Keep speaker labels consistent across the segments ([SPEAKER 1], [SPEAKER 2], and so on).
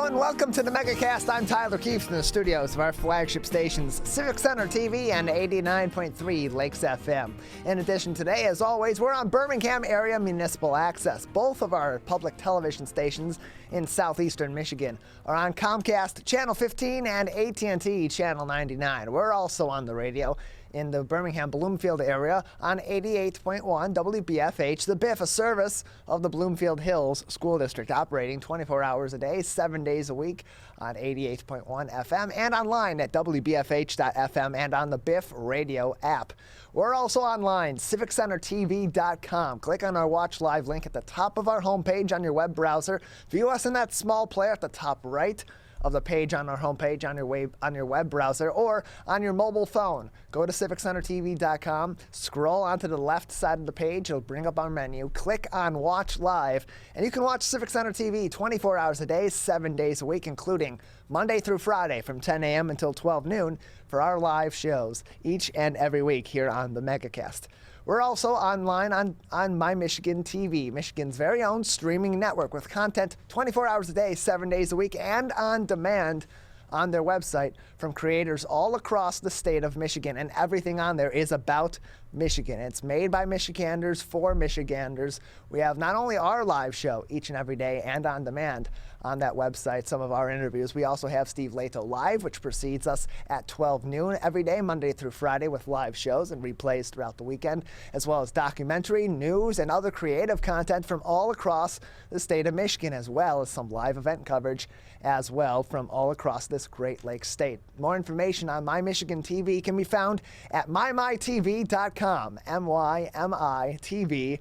[SPEAKER 1] Hello and welcome to the Megacast. I'm Tyler Keefe in the studios of our flagship stations, Civic Center TV and 89.3 Lakes FM. In addition, today, as always, we're on Birmingham Area Municipal Access. Both of our public television stations in southeastern Michigan are on Comcast Channel 15 and AT&T Channel 99. We're also on the radio in the Birmingham-Bloomfield area on 88.1 WBFH, the BIF, a service of the Bloomfield Hills School District, operating 24 hours a day, 7 days a week on 88.1 FM and online at WBFH.FM and on the BIF radio app. We're also online, CivicCenterTV.com. Click on our Watch Live link at the top of our homepage on your web browser. View us in that small player at the top right of the page on our homepage on your web browser or on your mobile phone. Go to CivicCenterTV.com, scroll onto the left side of the page, it'll bring up our menu, click on Watch Live, and you can watch Civic Center TV 24 hours a day, 7 days a week, including Monday through Friday from 10 a.m. until 12 noon for our live shows each and every week here on the Megacast. We're also online on My Michigan TV, Michigan's very own streaming network with content 24 hours a day, 7 days a week, and on demand on their website from creators all across the state of Michigan. And everything on there is about Michigan. It's made by Michiganders for Michiganders. We have not only our live show each and every day and on demand on that website, some of our interviews. We also have Steve Leto Live, which precedes us at 12 noon every day, Monday through Friday, with live shows and replays throughout the weekend, as well as documentary, news, and other creative content from all across the state of Michigan, as well as some live event coverage as well from all across this Great Lakes state. More information on My Michigan TV can be found at mymytv.com, mymitv.com,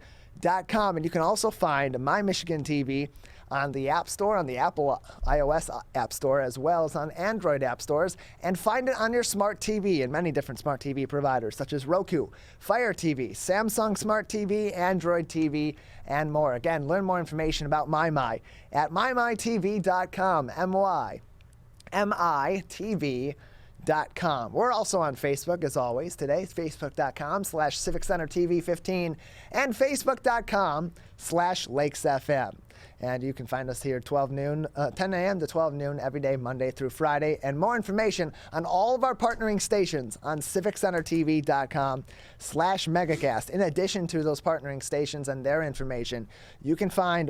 [SPEAKER 1] and you can also find My Michigan TV on the App Store, on the Apple iOS App Store, as well as on Android App Stores, and find it on your smart TV and many different smart TV providers, such as Roku, Fire TV, Samsung Smart TV, Android TV, and more. Again, learn more information about MyMy at mymytv.com, mymitv.com. We're also on Facebook, as always. Today, facebook.com/CivicCenterTV15 and facebook.com/LakesFM. And you can find us here 10 a.m. to 12 noon every day, Monday through Friday. And more information on all of our partnering stations on CivicCenterTV.com/Megacast. In addition to those partnering stations and their information, you can find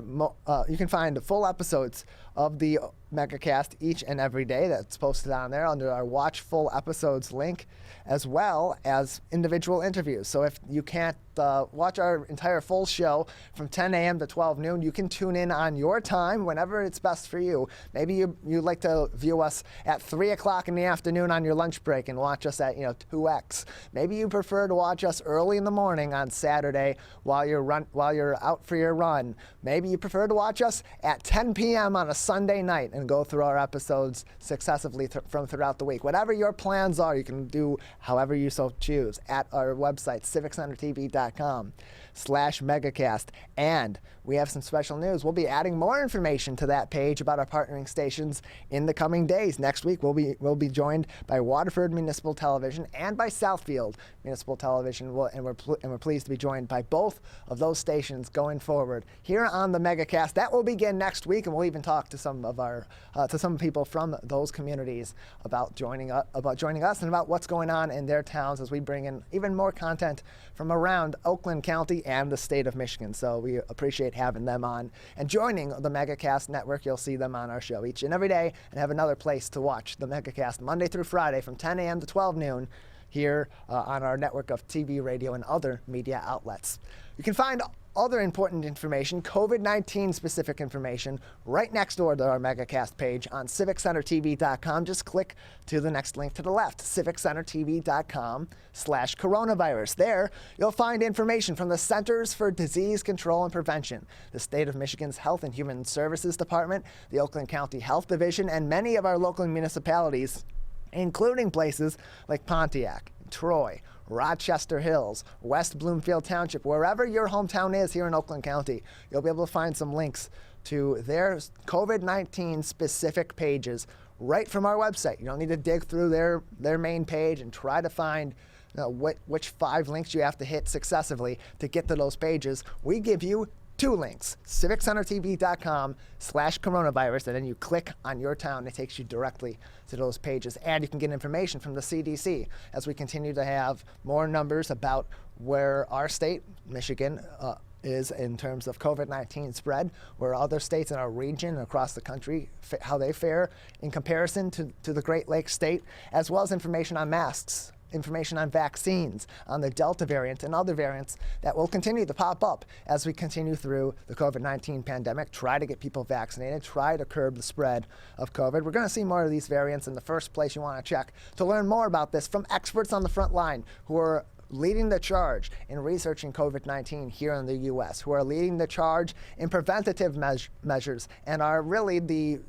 [SPEAKER 1] full episodes of the Megacast each and every day. That's posted on there under our Watch Full Episodes link, as well as individual interviews. So if you can't watch our entire full show from 10 a.m. to 12 noon, you can tune in on your time whenever it's best for you. Maybe you like to view us at 3 o'clock in the afternoon on your lunch break and watch us at 2X. Maybe you prefer to watch us early in the morning on Saturday while you're out for your run. Maybe you prefer to watch us at 10 p.m. on a Sunday night and go through our episodes successively from throughout the week. Whatever your plans are, you can do however you so choose at our website, CivicCenterTV.com/Megacast. And we have some special news. We'll be adding more information to that page about our partnering stations in the coming days. Next week, we'll be joined by Waterford Municipal Television and by Southfield Municipal Television, and we're pleased to be joined by both of those stations going forward here on the Megacast. That will begin next week, and we'll even talk to some people from those communities about joining us and about what's going on in their towns as we bring in even more content from around Oakland County and the state of Michigan. So we appreciate having them on. And joining the Megacast network, you'll see them on our show each and every day and have another place to watch the Megacast Monday through Friday from 10 a.m. to 12 noon here on our network of TV, radio, and other media outlets. You can find other important information, COVID-19 specific information, right next door to our Megacast page on CivicCenterTV.com. Just click to the next link to the left, CivicCenterTV.com/coronavirus. There, you'll find information from the Centers for Disease Control and Prevention, the State of Michigan's Health and Human Services Department, the Oakland County Health Division, and many of our local municipalities, including places like Pontiac, Troy, Rochester Hills, West Bloomfield Township, wherever your hometown is here in Oakland County, you'll be able to find some links to their COVID-19 specific pages right from our website. You don't need to dig through their main page and try to find which 5 links you have to hit successively to get to those pages. We give you 2 links, civiccentertv.com/coronavirus, and then you click on your town. It takes you directly to those pages, and you can get information from the CDC as we continue to have more numbers about where our state, Michigan, is in terms of COVID-19 spread, where other states in our region and across the country, how they fare in comparison to the Great Lakes state, as well as information on masks, information on vaccines, on the Delta variant and other variants that will continue to pop up as we continue through the COVID-19 pandemic, try to get people vaccinated, try to curb the spread of COVID. We're going to see more of these variants. In the first place you want to check to learn more about this from experts on the front line who are leading the charge in researching COVID-19 here in the U.S., who are leading the charge in preventative measures and are really the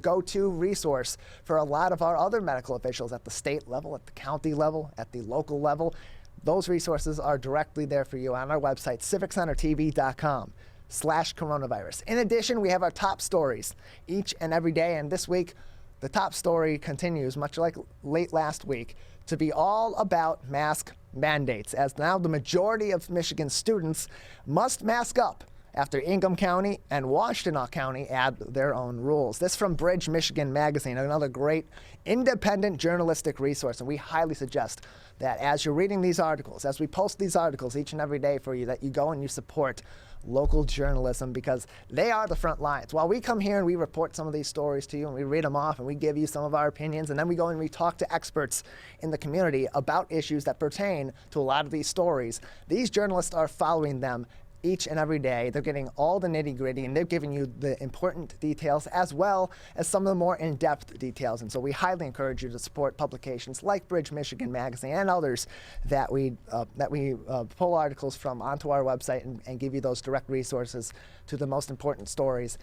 [SPEAKER 1] go-to resource for a lot of our other medical officials at the state level, at the county level, at the local level. Those resources are directly there for you on our website, civiccentertv.com/coronavirus. In addition, we have our top stories each and every day, and this week, the top story continues, much like late last week, to be all about mask mandates, as now the majority of Michigan students must mask up after Ingham County and Washtenaw County add their own rules. This from Bridge, Michigan Magazine, another great independent journalistic resource, and we highly suggest that as you're reading these articles, as we post these articles each and every day for you, that you go and you support local journalism, because they are the front lines. While we come here and we report some of these stories to you and we read them off and we give you some of our opinions, and then we go and we talk to experts in the community about issues that pertain to a lot of these stories, these journalists are following them each and every day. They're getting all the nitty-gritty, and they're giving you the important details as well as some of the more in-depth details. And so we highly encourage you to support publications like Bridge, Michigan Magazine and others that we pull articles from onto our website and give you those direct resources to the most important stories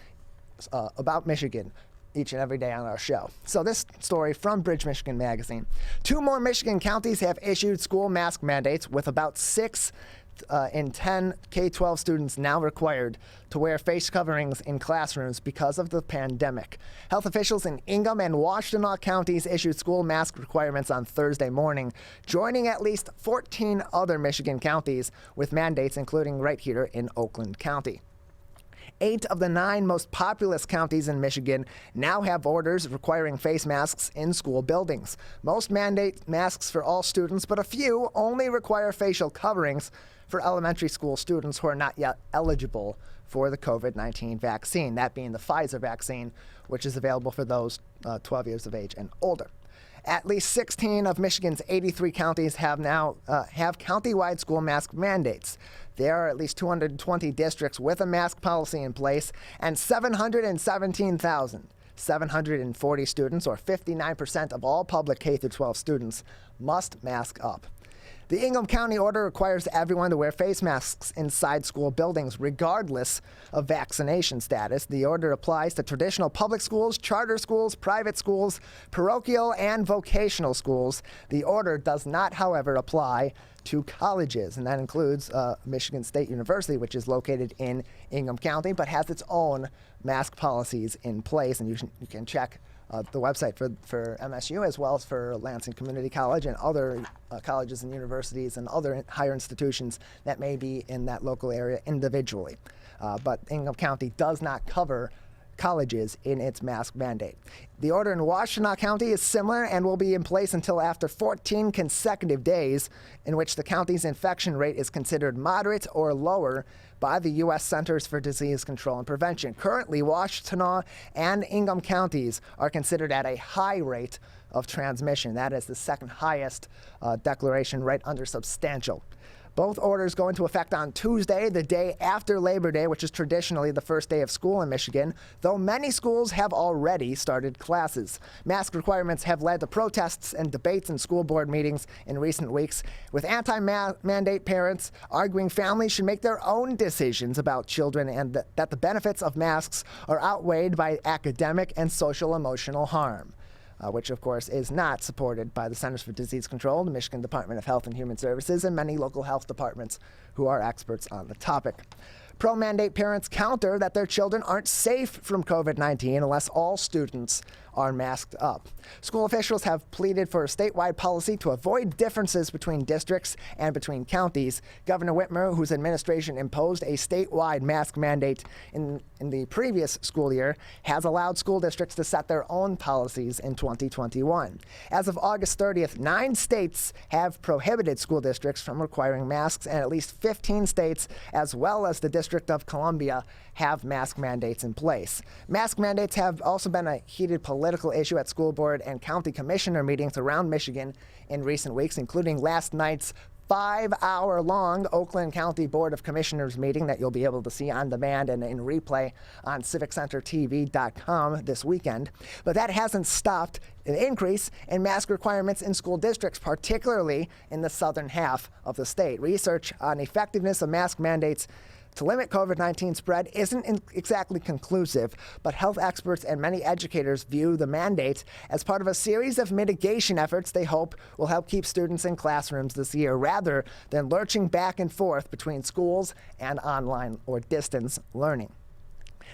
[SPEAKER 1] about Michigan each and every day on our show. So this story from Bridge, Michigan Magazine. 2 more Michigan counties have issued school mask mandates, with about 6 in 10 K-12 students now required to wear face coverings in classrooms because of the pandemic. Health officials in Ingham and Washtenaw counties issued school mask requirements on Thursday morning, joining at least 14 other Michigan counties with mandates, including right here in Oakland County. 8 of the 9 most populous counties in Michigan now have orders requiring face masks in school buildings. Most mandate masks for all students, but a few only require facial coverings for elementary school students who are not yet eligible for the COVID-19 vaccine, that being the Pfizer vaccine, which is available for those 12 years of age and older. At least 16 of Michigan's 83 counties have now have countywide school mask mandates. There are at least 220 districts with a mask policy in place, and 717,740 students, or 59% of all public K-12 students, must mask up. The Ingham County order requires everyone to wear face masks inside school buildings, regardless of vaccination status. The order applies to traditional public schools, charter schools, private schools, parochial, and vocational schools. The order does not, however, apply to colleges, and that includes Michigan State University, which is located in Ingham County, but has its own mask policies in place, and you can check the website for MSU as well as for Lansing Community College and other colleges and universities and other higher institutions that may be in that local area individually. But Ingham County does not cover colleges in its mask mandate. The order in Washtenaw County is similar and will be in place until after 14 consecutive days in which the county's infection rate is considered moderate or lower by the U.S. Centers for Disease Control and Prevention. Currently, Washtenaw and Ingham counties are considered at a high rate of transmission. That is the second highest declaration, right under substantial. Both orders go into effect on Tuesday, the day after Labor Day, which is traditionally the first day of school in Michigan, though many schools have already started classes. Mask requirements have led to protests and debates in school board meetings in recent weeks, with anti-mandate parents arguing families should make their own decisions about children and that the benefits of masks are outweighed by academic and social-emotional harm. Which, of course, is not supported by the Centers for Disease Control, the Michigan Department of Health and Human Services, and many local health departments who are experts on the topic. Pro-mandate parents counter that their children aren't safe from COVID-19 unless all students are masked up. School officials have pleaded for a statewide policy to avoid differences between districts and between counties. Governor Whitmer, whose administration imposed a statewide mask mandate in the previous school year, has allowed school districts to set their own policies in 2021. As of August 30th, 9 states have prohibited school districts from requiring masks, and at least 15 states, as well as the District of Columbia, have mask mandates in place. Mask mandates have also been a heated political issue at school board and county commissioner meetings around Michigan in recent weeks, including last night's 5-hour-long Oakland County Board of Commissioners meeting that you'll be able to see on demand and in replay on civiccentertv.com this weekend. But that hasn't stopped an increase in mask requirements in school districts, particularly in the southern half of the state. Research on effectiveness of mask mandates to limit COVID-19 spread isn't exactly conclusive, but health experts and many educators view the mandate as part of a series of mitigation efforts they hope will help keep students in classrooms this year, rather than lurching back and forth between schools and online or distance learning.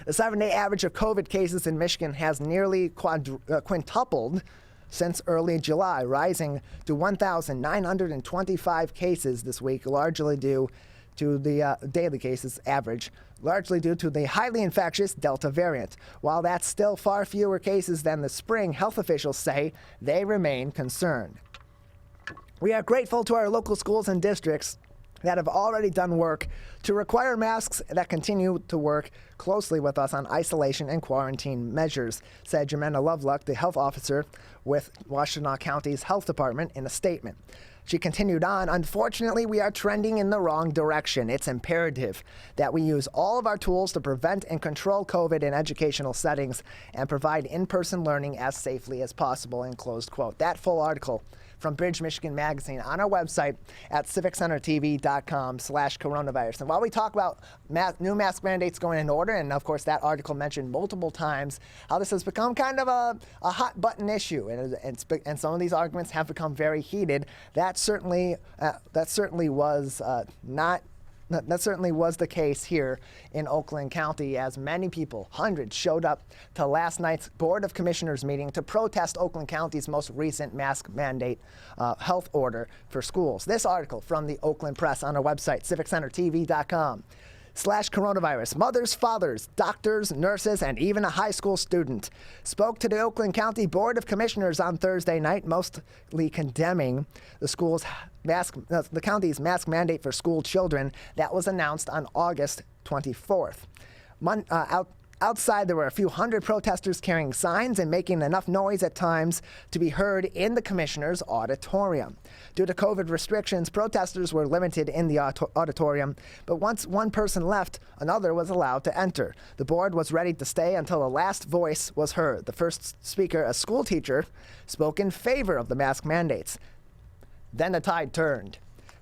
[SPEAKER 1] The 7-day average of COVID cases in Michigan has nearly quintupled since early July, rising to 1,925 cases this week, largely due to the daily cases average, largely due to the highly infectious Delta variant. While that's still far fewer cases than the spring, health officials say they remain concerned. We are grateful to our local schools and districts that have already done work to require masks that continue to work closely with us on isolation and quarantine measures, said Jemena Loveluck, the health officer with Washtenaw County's health department, in a statement. She continued on, unfortunately, we are trending in the wrong direction. It's imperative that we use all of our tools to prevent and control COVID in educational settings and provide in-person learning as safely as possible, end closed quote. That full article from Bridge, Michigan Magazine on our website at civiccentertv.com/coronavirus. And while we talk about new mask mandates going in order, and of course that article mentioned multiple times how this has become kind of a hot button issue, and some of these arguments have become very heated, that certainly was the case here in Oakland County, as many people, hundreds, showed up to last night's Board of Commissioners meeting to protest Oakland County's most recent mask mandate health order for schools. This article from the Oakland Press on our website, civiccentertv.com/coronavirus. Mothers, fathers, doctors, nurses, and even a high school student spoke to the Oakland County Board of Commissioners on Thursday night, mostly condemning the county's mask mandate for school children that was announced on August 24th. Outside, there were a few hundred protesters carrying signs and making enough noise at times to be heard in the commissioner's auditorium. Due to COVID restrictions, protesters were limited in the auditorium, but once one person left, another was allowed to enter. The board was ready to stay until the last voice was heard. The first speaker, a school teacher, spoke in favor of the mask mandates. Then the tide turned.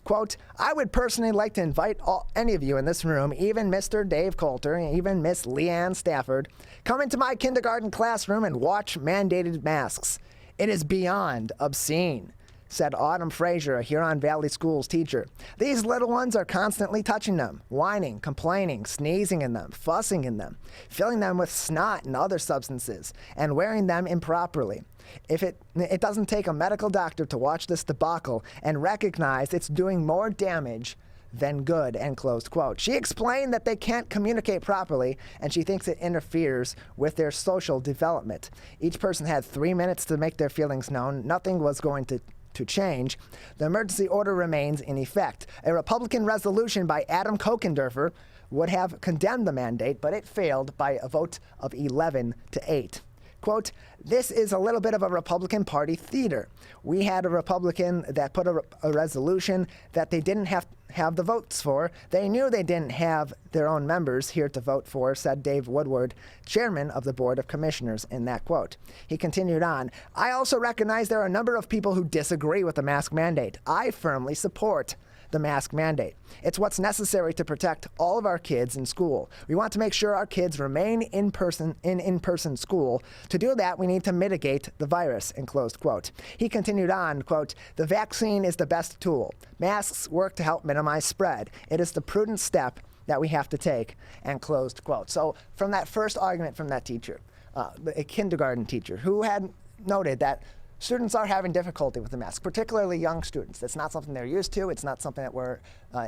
[SPEAKER 1] Quote, I would personally like to invite any of you in this room, even Mr. Dave Coulter, and even Miss Leanne Stafford, come into my kindergarten classroom and watch mandated masks. It is beyond obscene, said Autumn Frazier, a Huron Valley Schools teacher. These little ones are constantly touching them, whining, complaining, sneezing in them, fussing in them, filling them with snot and other substances, and wearing them improperly. If it doesn't take a medical doctor to watch this debacle and recognize it's doing more damage than good, end closed quote. She explained that they can't communicate properly, and she thinks it interferes with their social development. Each person had 3 minutes to make their feelings known. Nothing was going to change. The emergency order remains in effect. A Republican resolution by Adam Kokendorfer would have condemned the mandate, but it failed by a vote of 11-8. Quote, this is a little bit of a Republican Party theater. We had a Republican that put a resolution that they didn't have the votes for. They knew they didn't have their own members here to vote for, said Dave Woodward, chairman of the Board of Commissioners, in that quote. He continued on, I also recognize there are a number of people who disagree with the mask mandate. I firmly support the mask mandate. It's what's necessary to protect all of our kids in school. We want to make sure our kids remain in in-person school. To do that, we need to mitigate the virus, end closed quote. He continued on, quote, the vaccine is the best tool. Masks work to help minimize spread. It is the prudent step that we have to take, and closed quote. So from that first argument from that teacher, a kindergarten teacher who had noted that students are having difficulty with the mask, particularly young students. It's not something they're used to. It's not something that we're,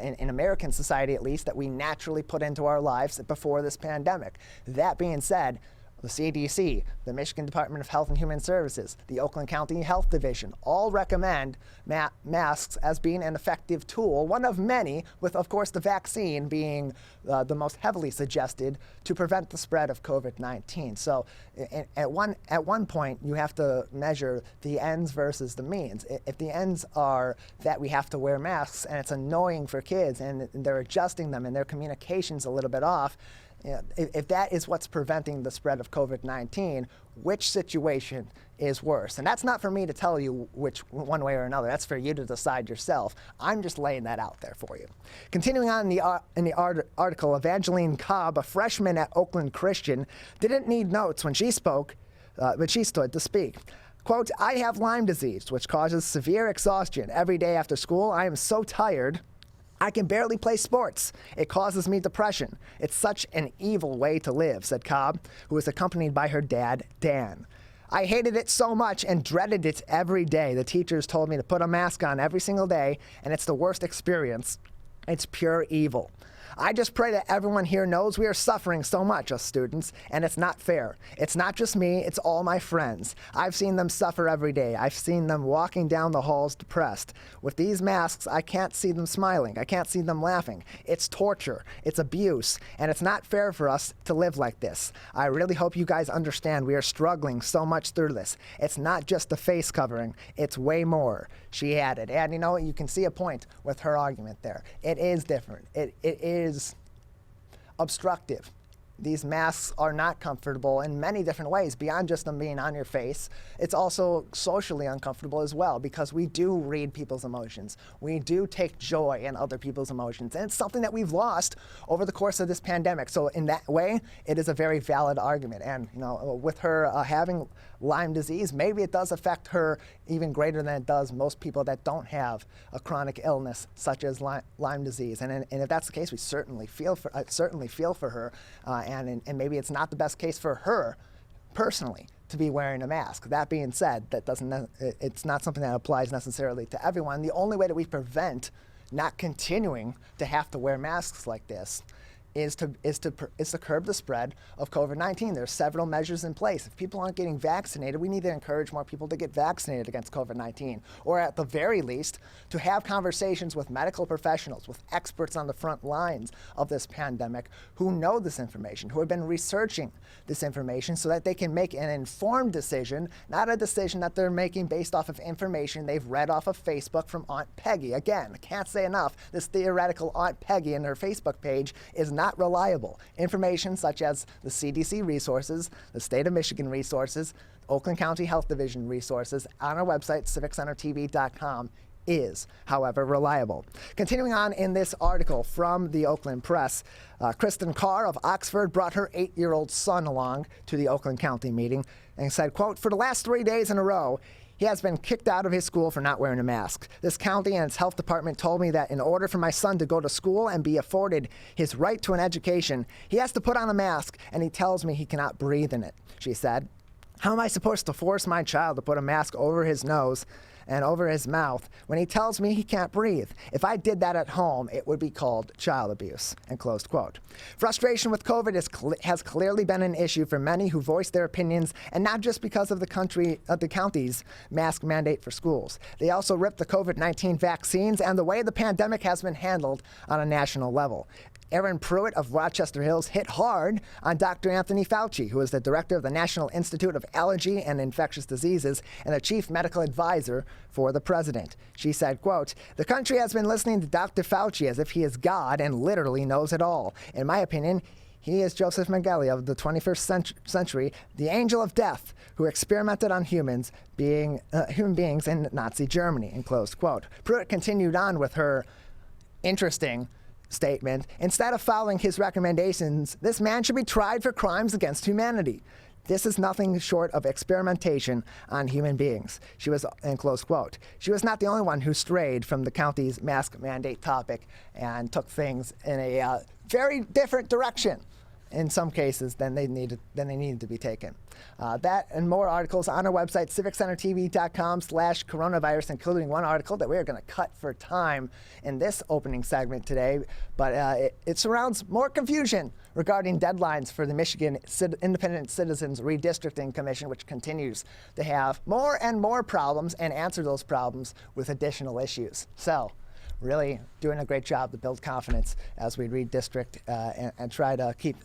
[SPEAKER 1] in American society at least, that we naturally put into our lives before this pandemic. That being said, the CDC, the Michigan Department of Health and Human Services, the Oakland County Health Division, all recommend masks as being an effective tool, one of many, with, of course, the vaccine being the most heavily suggested to prevent the spread of COVID-19. So at one point, you have to measure the ends versus the means. If the ends are that we have to wear masks and it's annoying for kids and they're adjusting them and their communication's a little bit off, if that is what's preventing the spread of COVID-19, which situation is worse? And that's not for me to tell you which one way or another. That's for you to decide yourself. I'm just laying that out there for you. Continuing on in the article, Evangeline Cobb, a freshman at Oakland Christian, didn't need notes when she spoke, but she stood to speak. Quote, "I have Lyme disease, which causes severe exhaustion. Every day after school, I am so tired I can barely play sports. It causes me depression. It's such an evil way to live," said Cobb, who was accompanied by her dad, Dan. "I hated it so much and dreaded it every day. The teachers told me to put a mask on every single day, and it's the worst experience. It's pure evil. I just pray that everyone here knows we are suffering so much, us students, and it's not fair. It's not just me, it's all my friends. I've seen them suffer every day. I've seen them walking down the halls depressed. With these masks, I can't see them smiling. I can't see them laughing. It's torture. It's abuse. And it's not fair for us to live like this. I really hope you guys understand we are struggling so much through this. It's not just the face covering. It's way more," she added. And you can see a point with her argument there. It is different. It is obstructive. These masks are not comfortable in many different ways beyond just them being on your face. It's also socially uncomfortable as well because we do read people's emotions. We do take joy in other people's emotions. And it's something that we've lost over the course of this pandemic. So in that way, it is a very valid argument. And with her having Lyme disease, maybe it does affect her even greater than it does most people that don't have a chronic illness such as Lyme disease. And if that's the case, we certainly feel for her. And maybe it's not the best case for her personally to be wearing a mask. That being said, it's not something that applies necessarily to everyone. The only way that we prevent not continuing to have to wear masks like this is to curb the spread of COVID-19. There's several measures in place. If people aren't getting vaccinated, we need to encourage more people to get vaccinated against COVID-19, or at the very least, to have conversations with medical professionals, with experts on the front lines of this pandemic who know this information, who have been researching this information so that they can make an informed decision, not a decision that they're making based off of information they've read off of Facebook from Aunt Peggy. Again, I can't say enough, this theoretical Aunt Peggy in her Facebook page is not reliable. Information such as the CDC resources, the state of Michigan resources, Oakland County Health Division resources on our website, civiccentertv.com, is, however, reliable. Continuing on in this article from the Oakland Press, Kristen Carr of Oxford brought her 8-year-old son along to the Oakland County meeting and said, quote, "For the last 3 days in a row, he has been kicked out of his school for not wearing a mask. This county and its health department told me that in order for my son to go to school and be afforded his right to an education, he has to put on a mask, and he tells me he cannot breathe in it," she said. "How am I supposed to force my child to put a mask over his nose and over his mouth when he tells me he can't breathe? If I did that at home, it would be called child abuse," and closed quote. Frustration with COVID has clearly been an issue for many who voiced their opinions, and not just because of the county's mask mandate for schools. They also ripped the COVID-19 vaccines and the way the pandemic has been handled on a national level. Aaron Pruitt of Rochester Hills hit hard on Dr. Anthony Fauci, who is the director of the National Institute of Allergy and Infectious Diseases and the chief medical advisor for the president. She said, quote, "The country has been listening to Dr. Fauci as if he is God and literally knows it all. In my opinion, he is Joseph Mengele of the 21st century, the angel of death, who experimented on human beings in Nazi Germany," and closed quote. Pruitt continued on with her interesting statement. "Instead of following his recommendations, this man should be tried for crimes against humanity. This is nothing short of experimentation on human beings." She was, and close quote. She was not the only one who strayed from the county's mask mandate topic and took things in a very different direction in some cases than they needed to be taken. That and more articles on our website, civiccentertv.com/coronavirus, including one article that we're going to cut for time in this opening segment today. But it surrounds more confusion regarding deadlines for the Michigan Independent Citizens Redistricting Commission, which continues to have more and more problems and answer those problems with additional issues. So, really doing a great job to build confidence as we redistrict and try to keep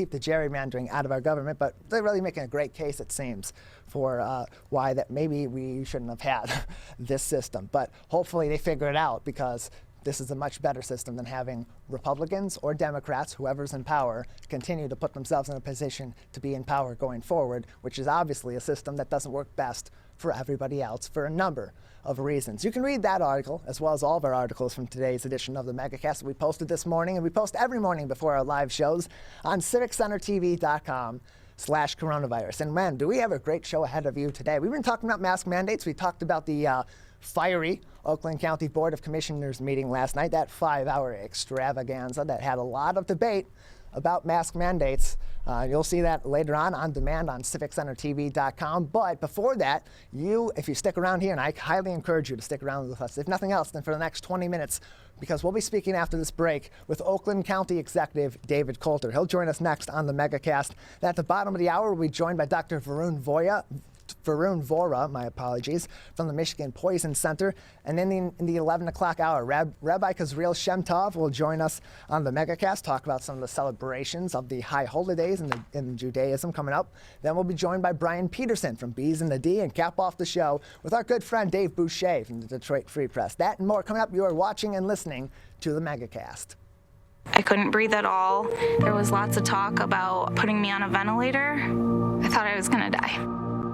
[SPEAKER 1] the gerrymandering out of our government. But they're really making a great case, it seems, for why that maybe we shouldn't have had this system. But hopefully they figure it out, because this is a much better system than having Republicans or Democrats, whoever's in power, continue to put themselves in a position to be in power going forward, which is obviously a system that doesn't work best for everybody else for a number of reasons. You can read that article, as well as all of our articles from today's edition of the Megacast that we posted this morning, and we post every morning before our live shows on civiccentertv.com/coronavirus. And man, do we have a great show ahead of you today. We've been talking about mask mandates. We talked about the fiery Oakland County Board of Commissioners meeting last night, that 5-hour extravaganza that had a lot of debate about mask mandates. You'll see that later on demand on civiccentertv.com. But before that, if you stick around here, and I highly encourage you to stick around with us, if nothing else, then for the next 20 minutes, because we'll be speaking after this break with Oakland County Executive David Coulter. He'll join us next on the Megacast. At the bottom of the hour, we'll be joined by Dr. Varun Vora, my apologies, from the Michigan Poison Center. And then in the 11 o'clock hour, Rabbi Kasriel Shemtov will join us on the Megacast, talk about some of the celebrations of the high holidays in Judaism coming up. Then we'll be joined by Brian Peterson from B's and the D, and cap off the show with our good friend Dave Boucher from the Detroit Free Press. That and more coming up. You are watching and listening to the Megacast.
[SPEAKER 2] I couldn't breathe at all. There was lots of talk about putting me on a ventilator. I thought I was going to die.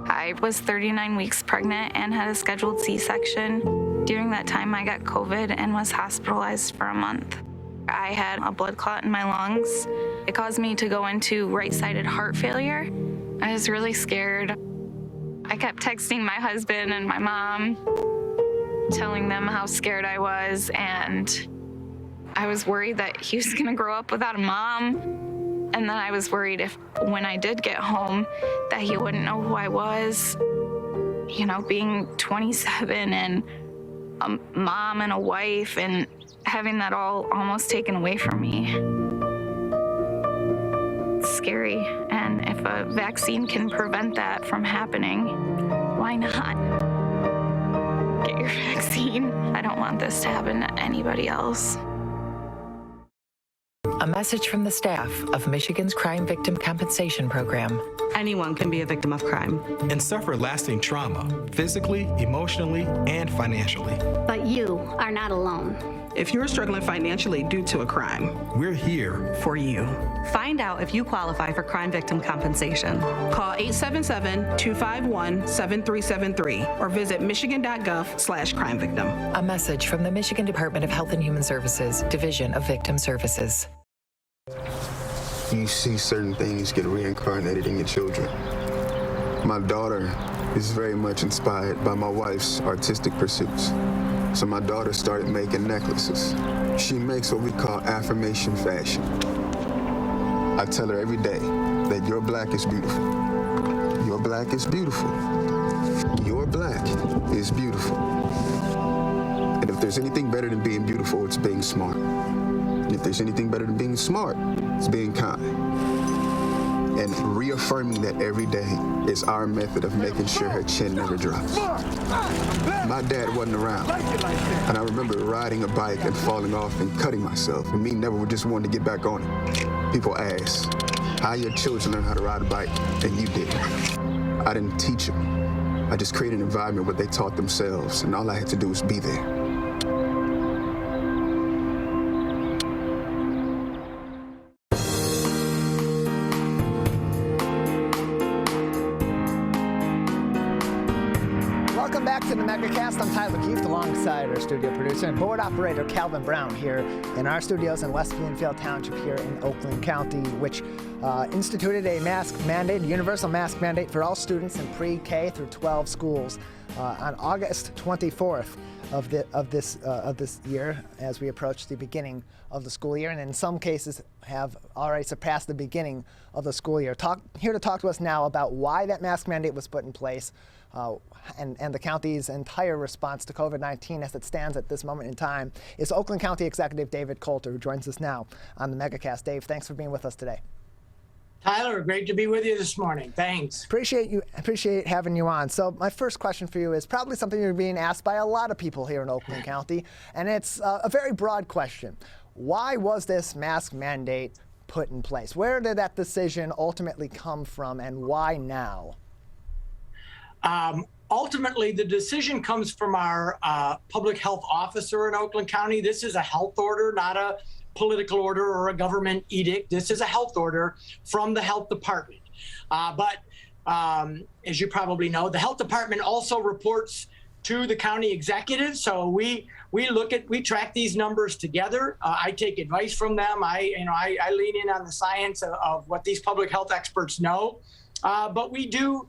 [SPEAKER 2] I was 39 weeks pregnant and had a scheduled C-section. During that time, I got COVID and was hospitalized for a month. I had a blood clot in my lungs. It caused me to go into right-sided heart failure. I was really scared. I kept texting my husband and my mom, telling them how scared I was, and I was worried that he was going to grow up without a mom. And then I was worried when I did get home, that he wouldn't know who I was. You know, being 27 and a mom and a wife, and having that all almost taken away from me. It's scary. And if a vaccine can prevent that from happening, why not? Get your vaccine. I don't want this to happen to anybody else.
[SPEAKER 3] A message from the staff of Michigan's Crime Victim Compensation Program.
[SPEAKER 4] Anyone can be a victim of crime
[SPEAKER 5] and suffer lasting trauma, physically, emotionally, and financially.
[SPEAKER 6] But you are not alone.
[SPEAKER 4] If you're struggling financially due to a crime,
[SPEAKER 5] we're here
[SPEAKER 4] for you.
[SPEAKER 7] Find out if you qualify for crime victim compensation.
[SPEAKER 4] Call 877-251-7373 or visit michigan.gov/crime-victim.
[SPEAKER 3] A message from the Michigan Department of Health and Human Services, Division of Victim Services.
[SPEAKER 8] You see certain things get reincarnated in your children. My daughter is very much inspired by my wife's artistic pursuits. So my daughter started making necklaces. She makes what we call affirmation fashion. I tell her every day that your black is beautiful. Your black is beautiful. Your black is beautiful. And if there's anything better than being beautiful, it's being smart. And if there's anything better than being smart, it's being kind. And reaffirming that every day is our method of making sure her chin never drops. My dad wasn't around, and I remember riding a bike and falling off and cutting myself, and me never just wanted to get back on it. People ask, how your children learn how to ride a bike, and you didn't. I didn't teach them. I just created an environment where they taught themselves, and all I had to do was be there.
[SPEAKER 1] To the Megacast. I'm Tyler Keefe, alongside our studio producer and board operator Calvin Brown here in our studios in West Bloomfield Township here in Oakland County, which instituted a mask mandate, a universal mask mandate for all students in pre-K through 12 schools on August 24th of this year, as we approach the beginning of the school year. And in some cases, have already surpassed the beginning of the school year. Here to talk to us now about why that mask mandate was put in place and the county's entire response to COVID-19 as it stands at this moment in time is Oakland County Executive David Coulter, who joins us now on the Megacast. Dave, thanks for being with us today.
[SPEAKER 9] Tyler, great to be with you this morning. Thanks.
[SPEAKER 1] Appreciate having you on. So my first question for you is probably something you're being asked by a lot of people here in Oakland County, and it's a very broad question. Why was this mask mandate put in place? Where did that decision ultimately come from, and why now?
[SPEAKER 9] Ultimately, the decision comes from our public health officer in Oakland County. This is a health order, not a political order or a government edict. This is a health order from the health department. But as you probably know, the health department also reports to the county executive. So we track these numbers together. I take advice from them. I lean in on the science of what these public health experts know. But we do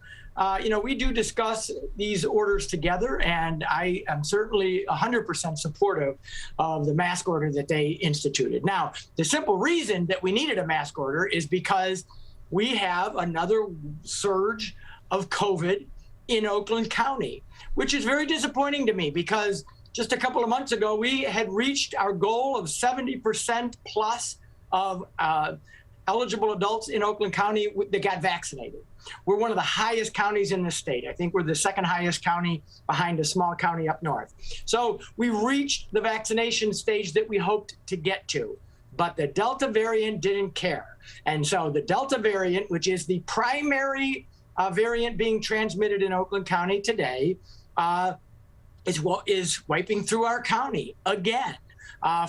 [SPEAKER 9] discuss these orders together, and I am certainly 100% supportive of the mask order that they instituted. Now, the simple reason that we needed a mask order is because we have another surge of COVID in Oakland County, which is very disappointing to me because just a couple of months ago, we had reached our goal of 70% plus of eligible adults in Oakland County that got vaccinated. We're one of the highest counties in the state. I think we're the second highest county behind a small county up north. So we reached the vaccination stage that we hoped to get to, but the Delta variant didn't care. And so the Delta variant, which is the primary variant being transmitted in Oakland County today, is wiping through our county again.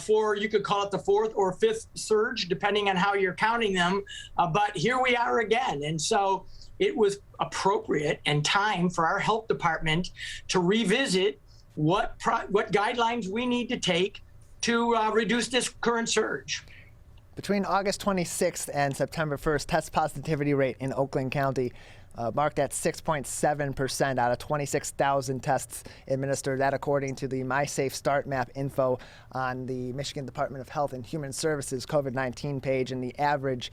[SPEAKER 9] For, you could call it the fourth or fifth surge, depending on how you're counting them. But here we are again. And so it was appropriate and time for our health department to revisit what guidelines we need to take to reduce this current surge.
[SPEAKER 1] Between August 26th and September 1st, test positivity rate in Oakland County marked at 6.7% out of 26,000 tests administered. That according to the MySafe Start Map info on the Michigan Department of Health and Human Services COVID-19 page, and the average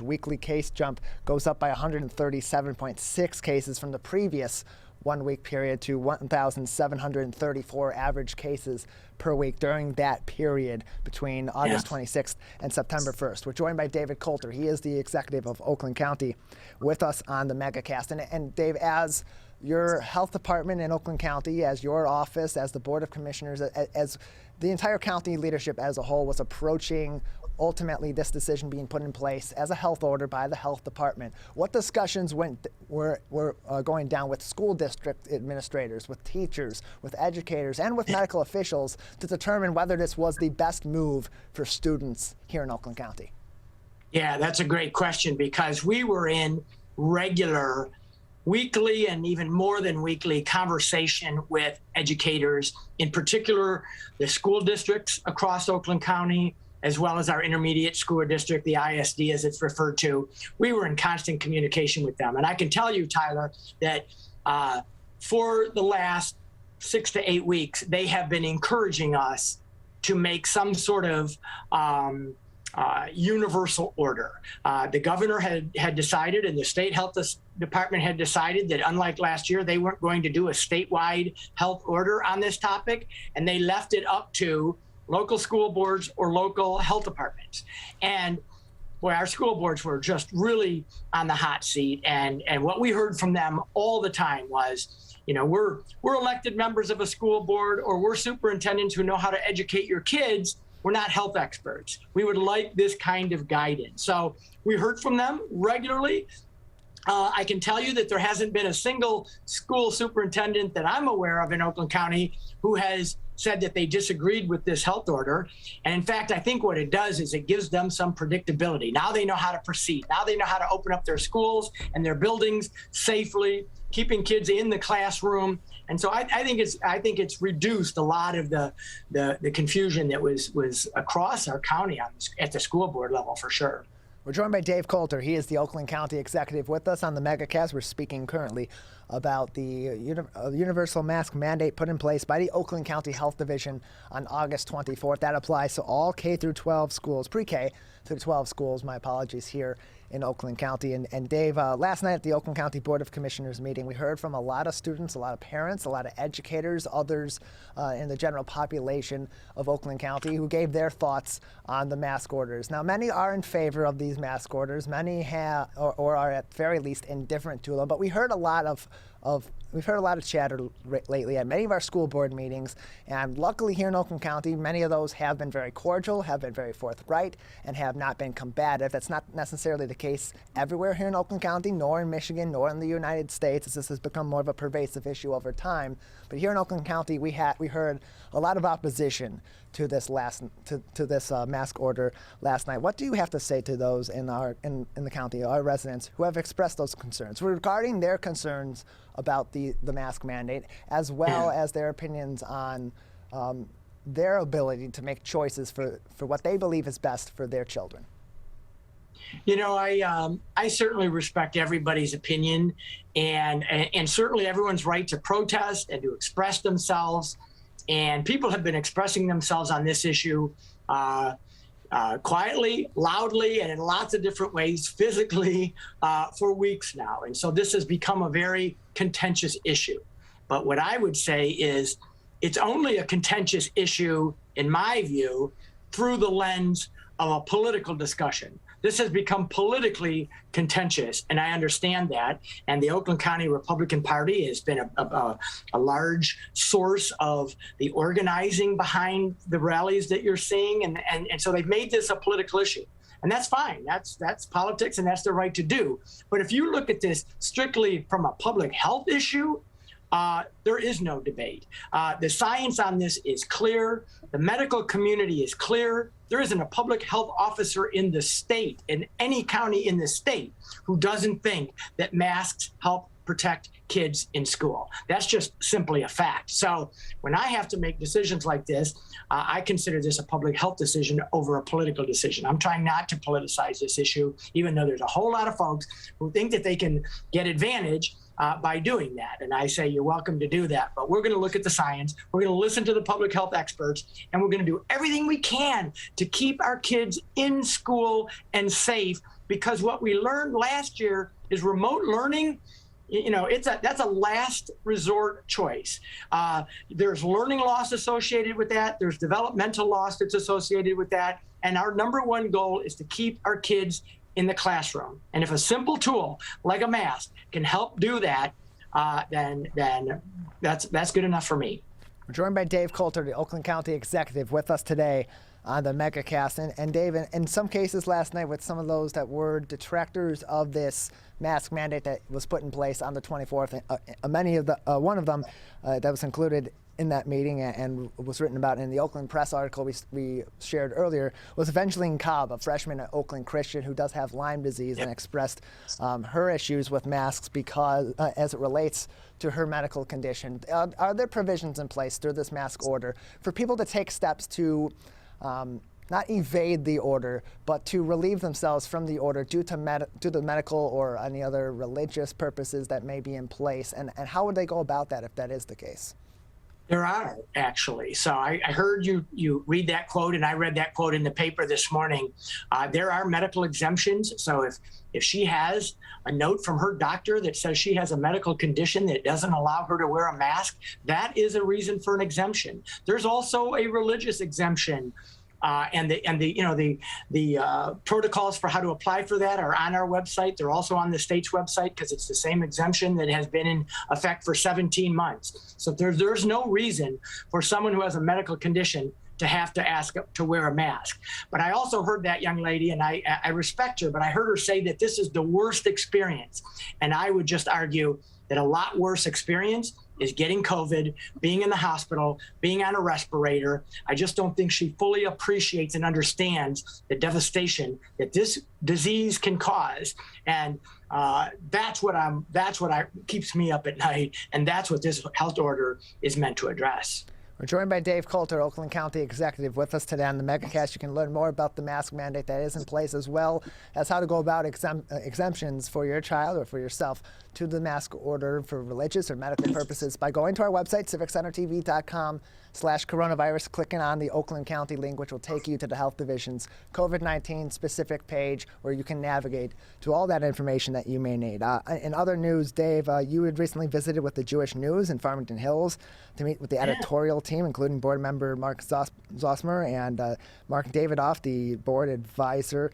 [SPEAKER 1] weekly case jump goes up by 137.6 cases from the previous 1 week period to 1,734 average cases per week during that period between August 26th and September 1st. We're joined by David Coulter. He is the executive of Oakland County with us on the Megacast. And Dave, as your health department in Oakland County, as your office, as the Board of Commissioners, as the entire county leadership as a whole was approaching ultimately this decision being put in place as a health order by the health department, what discussions were going down with school district administrators, with teachers, with educators, and with medical officials to determine whether this was the best move for students here in Oakland County?
[SPEAKER 9] Yeah, that's a great question, because we were in regular weekly and even more than weekly conversation with educators, in particular the school districts across Oakland County, as well as our intermediate school district, the ISD as it's referred to. We were in constant communication with them. And I can tell you, Tyler, that for the last 6 to 8 weeks, they have been encouraging us to make some sort of universal order. The governor had decided, and the state health department had decided, that unlike last year, they weren't going to do a statewide health order on this topic, and they left it up to local school boards or local health departments. And boy, our school boards were just really on the hot seat. And what we heard from them all the time was, we're elected members of a school board, or we're superintendents who know how to educate your kids. We're not health experts. We would like this kind of guidance. So we heard from them regularly. I can tell you that there hasn't been a single school superintendent that I'm aware of in Oakland County who has said that they disagreed with this health order. And in fact, I think what it does is it gives them some predictability. Now they know how to proceed. Now they know how to open up their schools and their buildings safely, keeping kids in the classroom. And so I think it's reduced a lot of the confusion that was across our county at the school board level, for sure.
[SPEAKER 1] We're joined by Dave Coulter. He is the Oakland County Executive with us on the Megacast. We're speaking currently about the universal mask mandate put in place by the Oakland County Health Division on August 24th. That applies to all K through 12 schools, pre-K through 12 schools, my apologies, here in Oakland County. And Dave, last night at the Oakland County Board of Commissioners meeting, we heard from a lot of students, a lot of parents, a lot of educators, others in the general population of Oakland County who gave their thoughts on the mask orders. Now, many are in favor of these mask orders. Many have, or are at very least indifferent to them. But we heard a lot of chatter lately at many of our school board meetings, and luckily here in Oakland County, many of those have been very cordial, have been very forthright, and have not been combative. That's not necessarily the case everywhere here in Oakland County, nor in Michigan, nor in the United States, as this has become more of a pervasive issue over time. But here in Oakland County, we heard a lot of opposition to this mask order last night. What do you have to say to those in the county, our residents, who have expressed those concerns regarding their concerns about the mask mandate, as well as their opinions on their ability to make choices for what they believe is best for their children?
[SPEAKER 9] You know, I certainly respect everybody's opinion, and certainly everyone's right to protest and to express themselves. And people have been expressing themselves on this issue quietly, loudly, and in lots of different ways, physically, for weeks now. And so this has become a very contentious issue. But what I would say is it's only a contentious issue, in my view, through the lens of a political discussion. This has become politically contentious, and I understand that. And the Oakland County Republican Party has been a large source of the organizing behind the rallies that you're seeing, and so they've made this a political issue. And that's fine. That's politics, and that's their right to do. But if you look at this strictly from a public health issue, there is no debate. The science on this is clear. The medical community is clear. There isn't a public health officer in the state, in any county in the state, who doesn't think that masks help protect kids in school. That's just simply a fact. So when I have to make decisions like this, I consider this a public health decision over a political decision. I'm trying not to politicize this issue, even though there's a whole lot of folks who think that they can get advantage by doing that. And I say, you're welcome to do that. But we're going to look at the science. We're going to listen to the public health experts, and we're going to do everything we can to keep our kids in school and safe, because what we learned last year is remote learning. You know, that's a last resort choice. There's learning loss associated with that. There's developmental loss that's associated with that. And our number one goal is to keep our kids in the classroom. And if a simple tool like a mask can help do that, then that's good enough for me.
[SPEAKER 1] We're joined by Dave Coulter, the Oakland County Executive, with us today on the Megacast. And Dave, in some cases last night, with some of those that were detractors of this mask mandate that was put in place on the 24th, one of them that was included in that meeting and was written about in the Oakland Press article we shared earlier was Evangeline Cobb, a freshman at Oakland Christian who does have Lyme disease, and expressed her issues with masks because as it relates to her medical condition. Are there provisions in place through this mask order for people to take steps to not evade the order, but to relieve themselves from the order due to the medical or any other religious purposes that may be in place? And how would they go about that if that is the case?
[SPEAKER 9] There are, actually. So I heard you read that quote, and I read that quote in the paper this morning. There are medical exemptions. So if she has a note from her doctor that says she has a medical condition that doesn't allow her to wear a mask, that is a reason for an exemption. There's also a religious exemption. And the protocols for how to apply for that are on our website. They're also on the state's website because it's the same exemption that has been in effect for 17 months. So there's no reason for someone who has a medical condition to have to ask to wear a mask. But I also heard that young lady, and I respect her, but I heard her say that this is the worst experience. And I would just argue that a lot worse experience is getting COVID, being in the hospital, being on a respirator. I just don't think she fully appreciates and understands the devastation that this disease can cause. And that's what keeps me up at night. And that's what this health order is meant to address.
[SPEAKER 1] We're joined by Dave Coulter, Oakland County Executive, with us today on the Megacast. You can learn more about the mask mandate that is in place, as well as how to go about exemptions for your child or for yourself to the mask order for religious or medical purposes by going to our website, civiccentertv.com/coronavirus, clicking on the Oakland County link, which will take you to the Health Division's COVID-19 specific page where you can navigate to all that information that you may need. In other news, Dave, you had recently visited with the Jewish News in Farmington Hills to meet with the editorial team, including board member Mark Zosmer and Mark Davidoff, the board advisor.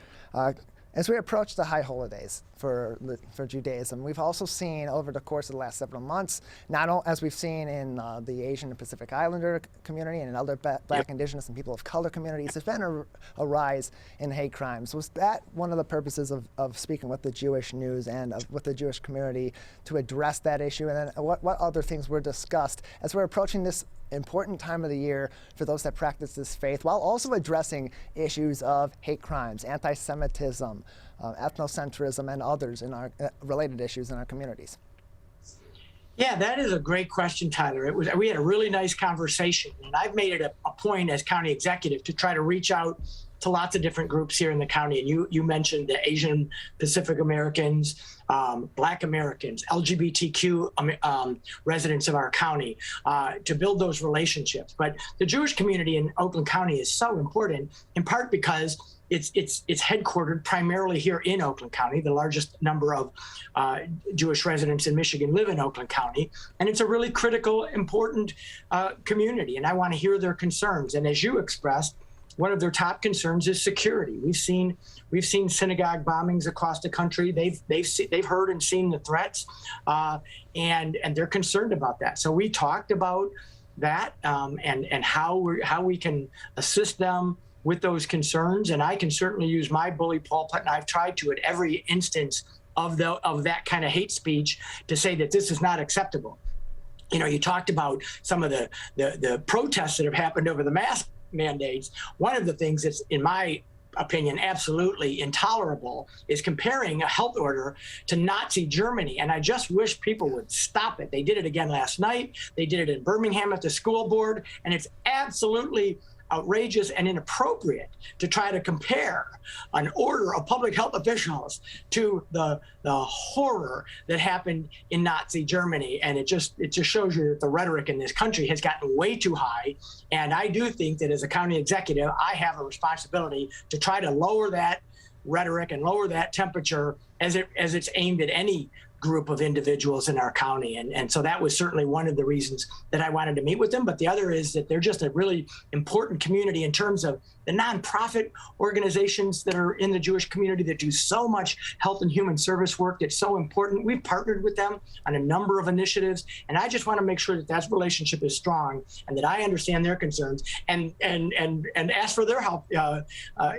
[SPEAKER 1] As we approach the high holidays for Judaism, we've also seen over the course of the last several months, not only as we've seen in the Asian and Pacific Islander community and in other Black, Indigenous, and people of color communities, there's been a rise in hate crimes. Was that one of the purposes of speaking with the Jewish News and with the Jewish community to address that issue? And then what other things were discussed as we're approaching this important time of the year for those that practice this faith, while also addressing issues of hate crimes, anti-Semitism, ethnocentrism, and others in our related issues in our communities?
[SPEAKER 9] Yeah, that is a great question, Tyler. We had a really nice conversation, and I've made it a point as county executive to try to reach out to lots of different groups here in the county. And you mentioned the Asian Pacific Americans, Black Americans, LGBTQ residents of our county, to build those relationships. But the Jewish community in Oakland County is so important, in part because it's headquartered primarily here in Oakland County. The largest number of Jewish residents in Michigan live in Oakland County, and it's a really critical, important community. And I want to hear their concerns. And as you expressed, one of their top concerns is security. We've seen synagogue bombings across the country. They've heard and seen the threats, and they're concerned about that. So we talked about that and how we can assist them with those concerns. And I can certainly use my bully pulpit, and I've tried to at every instance of that kind of hate speech to say that this is not acceptable. You know, you talked about some of the protests that have happened over the mask mandates. One of the things that's, in my opinion, absolutely intolerable is comparing a health order to Nazi Germany. And I just wish people would stop it. They did it again last night. They did it in Birmingham at the school board. And it's absolutely outrageous and inappropriate to try to compare an order of public health officials to the horror that happened in Nazi Germany. And it just shows you that the rhetoric in this country has gotten way too high. And I do think that as a county executive, I have a responsibility to try to lower that rhetoric and lower that temperature as it's aimed at any group of individuals in our county. And so that was certainly one of the reasons that I wanted to meet with them. But the other is that they're just a really important community in terms of the nonprofit organizations that are in the Jewish community that do so much health and human service work that's so important. We've partnered with them on a number of initiatives, and I just want to make sure that relationship is strong and that I understand their concerns and ask for their help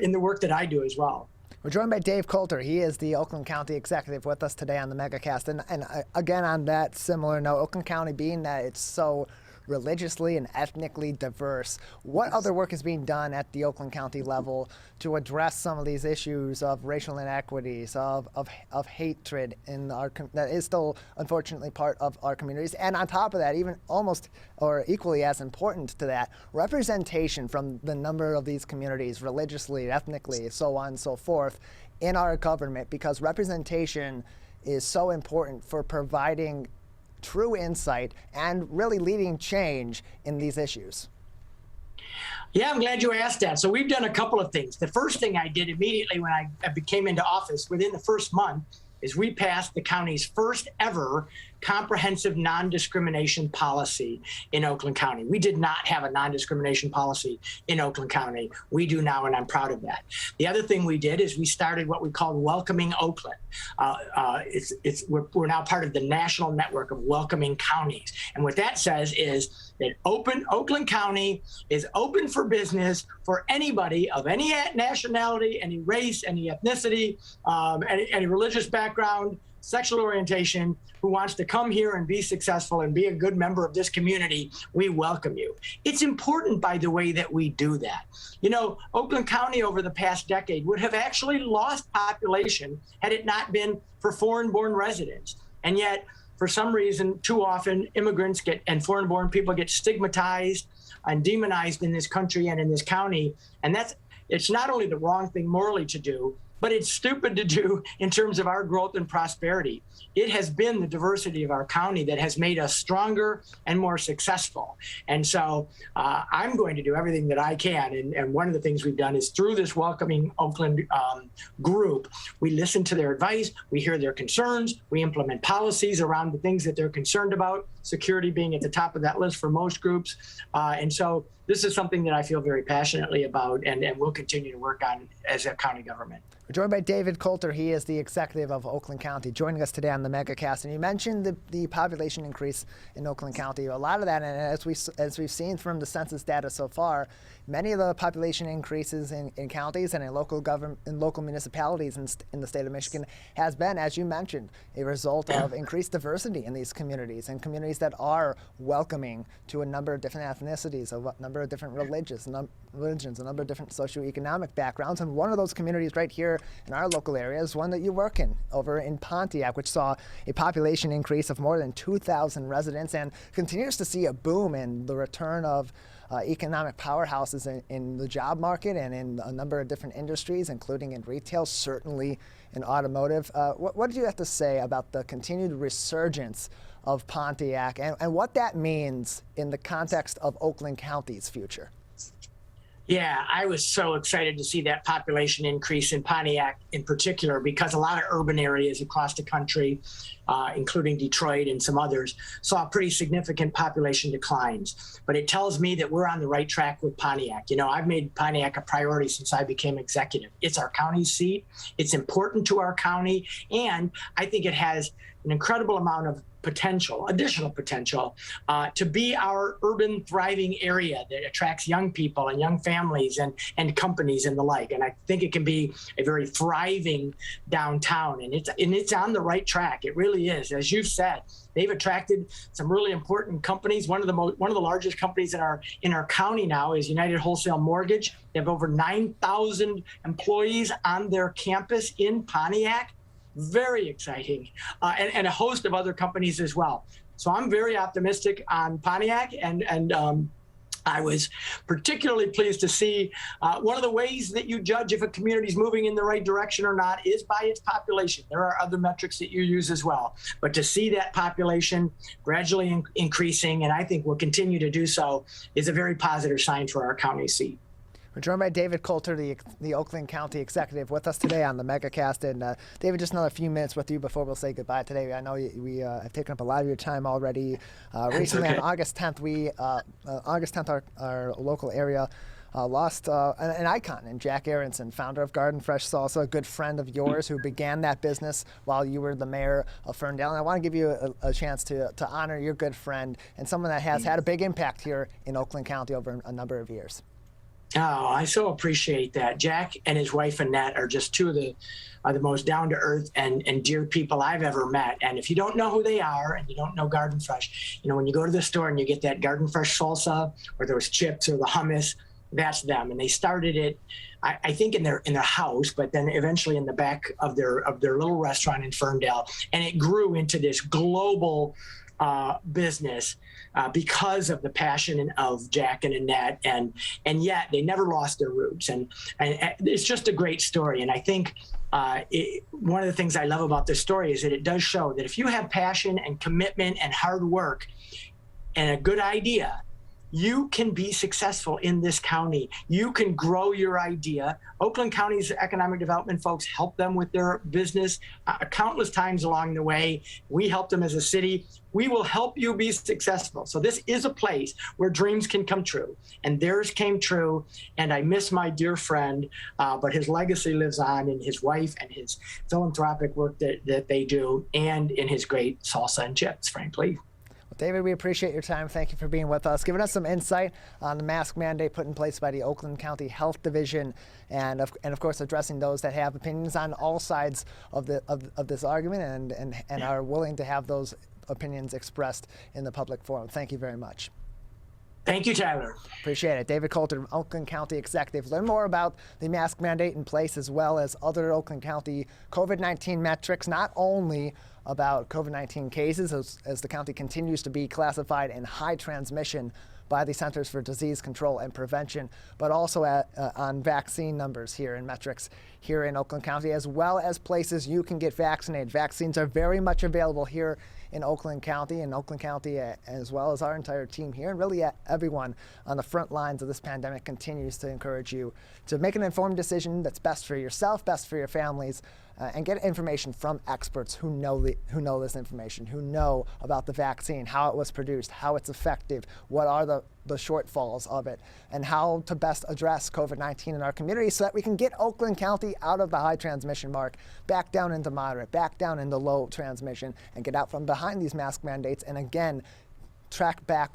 [SPEAKER 9] in the work that I do as well.
[SPEAKER 1] We're joined by Dave Coulter. He is the Oakland County Executive with us today on the Megacast. And again, on that similar note, Oakland County, being that it's so religiously and ethnically diverse, what other work is being done at the Oakland County level to address some of these issues of racial inequities, of hatred in that is still unfortunately part of our communities? And on top of that, even almost or equally as important to that, representation from the number of these communities, religiously, ethnically, so on and so forth, in our government, because representation is so important for providing true insight and really leading change in these issues.
[SPEAKER 9] Yeah, I'm glad you asked that. So we've done a couple of things. The first thing I did immediately when I came into office, within the first month, is we passed the county's first ever comprehensive non-discrimination policy in Oakland County. We did not have a non-discrimination policy in Oakland County. We do now, and I'm proud of that. The other thing we did is we started what we called Welcoming Oakland. We're now part of the national network of welcoming counties. And what that says is that Oakland County is open for business for anybody of any nationality, any race, any ethnicity, any religious background, sexual orientation, who wants to come here and be successful and be a good member of this community. We welcome you. It's important, by the way, that we do that. You know, Oakland County over the past decade would have actually lost population had it not been for foreign-born residents. And yet, for some reason, too often immigrants and foreign-born people get stigmatized and demonized in this country and in this county. And it's not only the wrong thing morally to do, but it's stupid to do in terms of our growth and prosperity. It has been the diversity of our county that has made us stronger and more successful. And so I'm going to do everything that I can. And one of the things we've done is through this Welcoming Oakland group, we listen to their advice, we hear their concerns, we implement policies around the things that they're concerned about, security being at the top of that list for most groups. And so this is something that I feel very passionately about and will continue to work on as a county government.
[SPEAKER 1] We're joined by David Coulter. He is the executive of Oakland County, joining us today on the Megacast. And you mentioned the population increase in Oakland County. A lot of that, and as we've seen from the census data so far, many of the population increases in counties and in local government, in local municipalities in the state of Michigan has been, as you mentioned, a result of increased diversity in these communities and communities that are welcoming to a number of different ethnicities, a number of different religions, a number of different socioeconomic backgrounds. And one of those communities right here in our local area is one that you work in, over in Pontiac, which saw a population increase of more than 2,000 residents and continues to see a boom in the return of economic powerhouses in the job market and in a number of different industries, including in retail, certainly in automotive. What did you have to say about the continued resurgence of Pontiac and what that means in the context of Oakland County's future?
[SPEAKER 9] Yeah, I was so excited to see that population increase in Pontiac in particular, because a lot of urban areas across the country, including Detroit and some others, saw pretty significant population declines. But it tells me that we're on the right track with Pontiac. You know, I've made Pontiac a priority since I became executive. It's our county seat. It's important to our county. And I think it has an incredible amount of potential, additional potential, to be our urban thriving area that attracts young people and young families and companies and the like. And I think it can be a very thriving downtown, and it's on the right track. It really is. As you've said, they've attracted some really important companies. One of the largest companies in our county now is United Wholesale Mortgage. They have over 9,000 employees on their campus in Pontiac. Very exciting, and a host of other companies as well. So I'm very optimistic on Pontiac, and I was particularly pleased to see one of the ways that you judge if a community is moving in the right direction or not is by its population. There are other metrics that you use as well, but to see that population gradually increasing, and I think will continue to do so, is a very positive sign for our county seat.
[SPEAKER 1] We're joined by David Coulter, the Oakland County executive, with us today on the Megacast. And David, just another few minutes with you before we'll say goodbye today. I know we have taken up a lot of your time already. Recently, on August 10th, our local area lost an icon in Jack Aronson, founder of Garden Fresh Salsa, a good friend of yours who began that business while you were the mayor of Ferndale. And I want to give you a chance to honor your good friend and someone that has had a big impact here in Oakland County over a number of years.
[SPEAKER 9] Oh, I so appreciate that. Jack and his wife Annette are just two of the most down-to-earth and dear people I've ever met. And if you don't know who they are and you don't know Garden Fresh, you know, when you go to the store and you get that Garden Fresh salsa or those chips or the hummus, that's them. And they started it, I think, in their house, but then eventually in the back of their little restaurant in Ferndale. And it grew into this global business because of the passion of Jack and Annette, and yet they never lost their roots. And it's just a great story. And I think one of the things I love about this story is that it does show that if you have passion and commitment and hard work and a good idea, you can be successful in this county. You can grow your idea. Oakland County's economic development folks help them with their business countless times along the way. We help them as a city. We will help you be successful. So this is a place where dreams can come true, and theirs came true. And I miss my dear friend, but his legacy lives on in his wife and his philanthropic work that they do, and in his great salsa and chips, frankly.
[SPEAKER 1] David, we appreciate your time. Thank you for being with us, giving us some insight on the mask mandate put in place by the Oakland County Health Division, and of course addressing those that have opinions on all sides of this argument and are willing to have those opinions expressed in the public forum. Thank you very much.
[SPEAKER 9] Thank you, Tyler.
[SPEAKER 1] Appreciate it. David Coulter, Oakland County Executive. Learn more about the mask mandate in place as well as other Oakland County COVID-19 metrics, not only about COVID-19 cases as the county continues to be classified in high transmission by the Centers for Disease Control and Prevention, but also on vaccine numbers here in metrics here in Oakland County, as well as places you can get vaccinated. Vaccines are very much available here in Oakland County, as well as our entire team here, and really everyone on the front lines of this pandemic continues to encourage you to make an informed decision that's best for yourself, best for your families, and get information from experts who know this information, who know about the vaccine, how it was produced, how it's effective, what are the shortfalls of it, and how to best address COVID-19 in our community so that we can get Oakland County out of the high transmission mark, back down into moderate, back down into low transmission, and get out from behind these mask mandates, and again, track back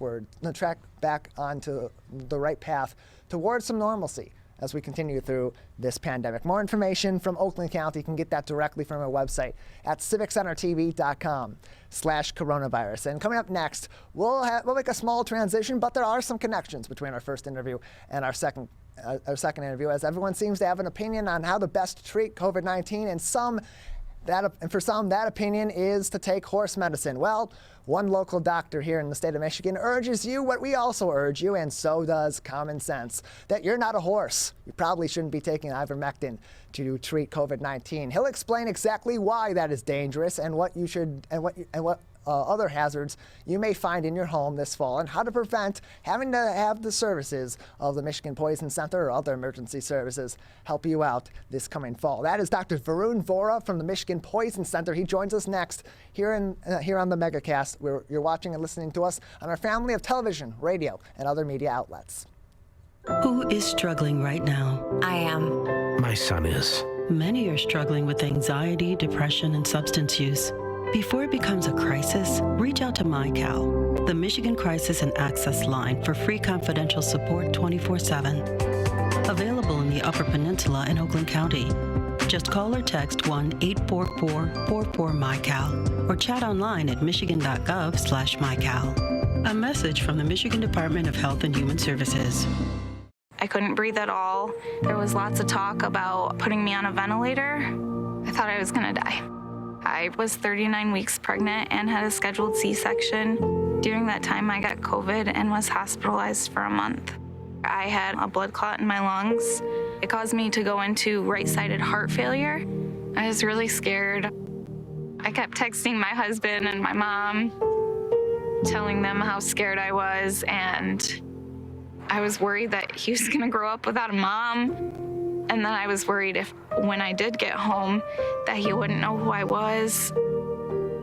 [SPEAKER 1] onto the right path towards some normalcy as we continue through this pandemic. More information from Oakland County, you can get that directly from our website at civiccentertv.com/coronavirus. And coming up next, we'll make a small transition, but there are some connections between our first interview and our second interview, as everyone seems to have an opinion on how to best treat COVID-19, and for some, that opinion is to take horse medicine. Well, one local doctor here in the state of Michigan urges you what we also urge you, and so does common sense, that you're not a horse. You probably shouldn't be taking ivermectin to treat COVID-19. He'll explain exactly why that is dangerous and what other hazards you may find in your home this fall, and how to prevent having to have the services of the Michigan Poison Center or other emergency services help you out this coming fall. That is Dr. Varun Vora from the Michigan Poison Center. He joins us next here on the Megacast, where you're watching and listening to us on our family of television, radio, and other media outlets.
[SPEAKER 10] Who is struggling right now?
[SPEAKER 3] I am.
[SPEAKER 11] My son is.
[SPEAKER 10] Many are struggling with anxiety, depression, and substance use. Before it becomes a crisis, reach out to MyCal, the Michigan Crisis and Access Line, for free confidential support 24/7. Available in the Upper Peninsula and Oakland County. Just call or text 1-844-44-MyCal or chat online at michigan.gov/MyCal. A message from the Michigan Department of Health and Human Services.
[SPEAKER 2] I couldn't breathe at all. There was lots of talk about putting me on a ventilator. I thought I was gonna die. I was 39 weeks pregnant and had a scheduled C-section. During that time, I got COVID and was hospitalized for a month. I had a blood clot in my lungs. It caused me to go into right-sided heart failure. I was really scared. I kept texting my husband and my mom, telling them how scared I was, and I was worried that he was gonna grow up without a mom. And then I was worried when I did get home, that he wouldn't know who I was.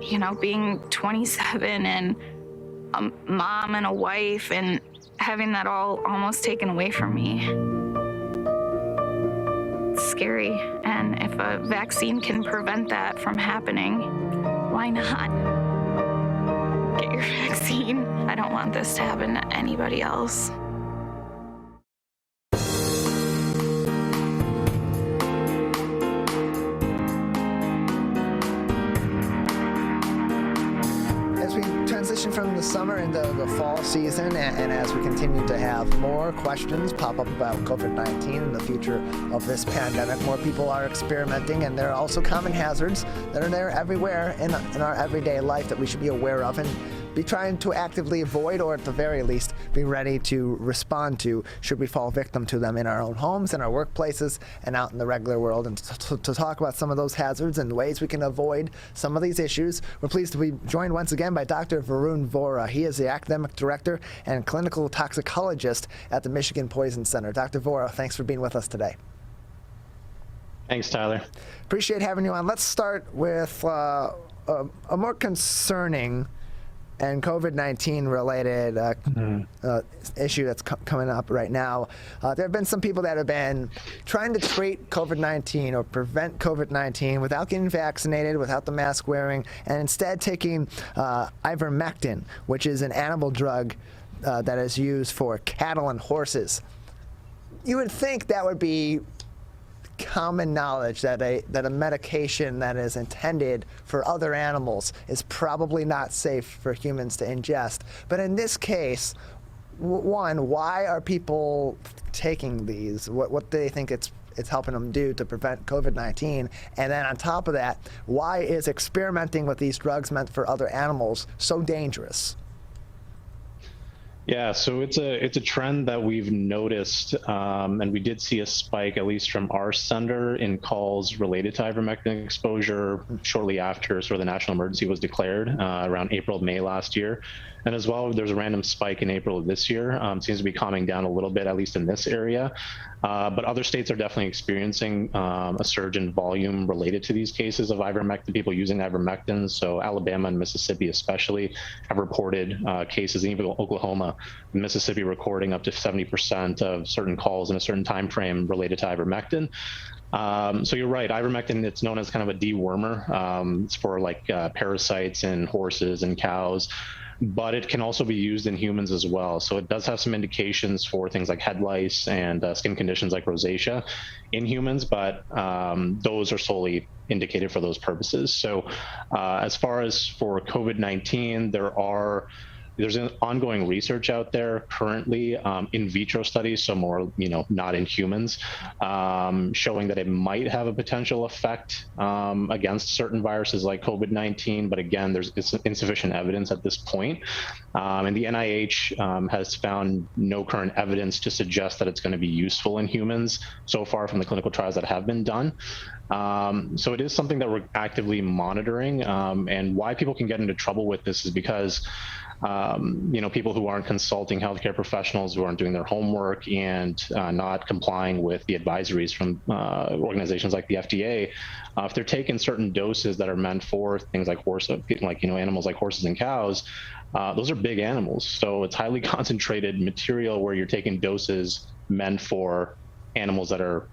[SPEAKER 2] You know, being 27 and a mom and a wife, and having that all almost taken away from me. It's scary. And if a vaccine can prevent that from happening, why not? Get your vaccine. I don't want this to happen to anybody else.
[SPEAKER 1] From the summer into the fall season, and as we continue to have more questions pop up about COVID-19 and the future of this pandemic, more people are experimenting, and there are also common hazards that are there everywhere in our everyday life that we should be aware of and be trying to actively avoid, or at the very least be ready to respond to should we fall victim to them in our own homes, in our workplaces, and out in the regular world. And to talk about some of those hazards and ways we can avoid some of these issues, we're pleased to be joined once again by Dr. Varun Vora. He is the academic director and clinical toxicologist at the Michigan Poison Center. Dr. Vora, thanks for being with us today.
[SPEAKER 12] Thanks, Tyler.
[SPEAKER 1] Appreciate having you on. Let's start with a more concerning and COVID-19 related issue that's coming up right now. There have been some people that have been trying to treat COVID-19 or prevent COVID-19 without getting vaccinated, without the mask wearing, and instead taking ivermectin, which is an animal drug that is used for cattle and horses. You would think that would be common knowledge that a medication that is intended for other animals is probably not safe for humans to ingest. But in this case, one, why are people taking these? What do they think it's it's helping them do to prevent COVID-19? And then on top of that, why is experimenting with these drugs meant for other animals so dangerous?
[SPEAKER 12] Yeah, so it's a trend that we've noticed, and we did see a spike, at least from our center, in calls related to ivermectin exposure shortly after sort of the national emergency was declared around April, May last year. And as well, there's a random spike in April of this year. Seems to be calming down a little bit, at least in this area. But other states are definitely experiencing a surge in volume related to these cases of ivermectin, people using ivermectin. So Alabama and Mississippi especially have reported cases, and even Oklahoma, Mississippi recording up to 70% of certain calls in a certain time frame related to ivermectin. So you're right, ivermectin, it's known as kind of a dewormer. It's for like parasites in horses and cows, but it can also be used in humans as well. So it does have some indications for things like head lice and skin conditions like rosacea in humans, but those are solely indicated for those purposes. So as far as for COVID-19, there's an ongoing research out there currently, in vitro studies, so more, not in humans, showing that it might have a potential effect against certain viruses like COVID-19. But again, it's insufficient evidence at this point. And the NIH has found no current evidence to suggest that it's going to be useful in humans so far from the clinical trials that have been done. So it is something that we're actively monitoring. And why people can get into trouble with this is because people who aren't consulting healthcare professionals, who aren't doing their homework and not complying with the advisories from organizations like the FDA, if they're taking certain doses that are meant for things like animals like horses and cows, those are big animals. So it's highly concentrated material where you're taking doses meant for animals that are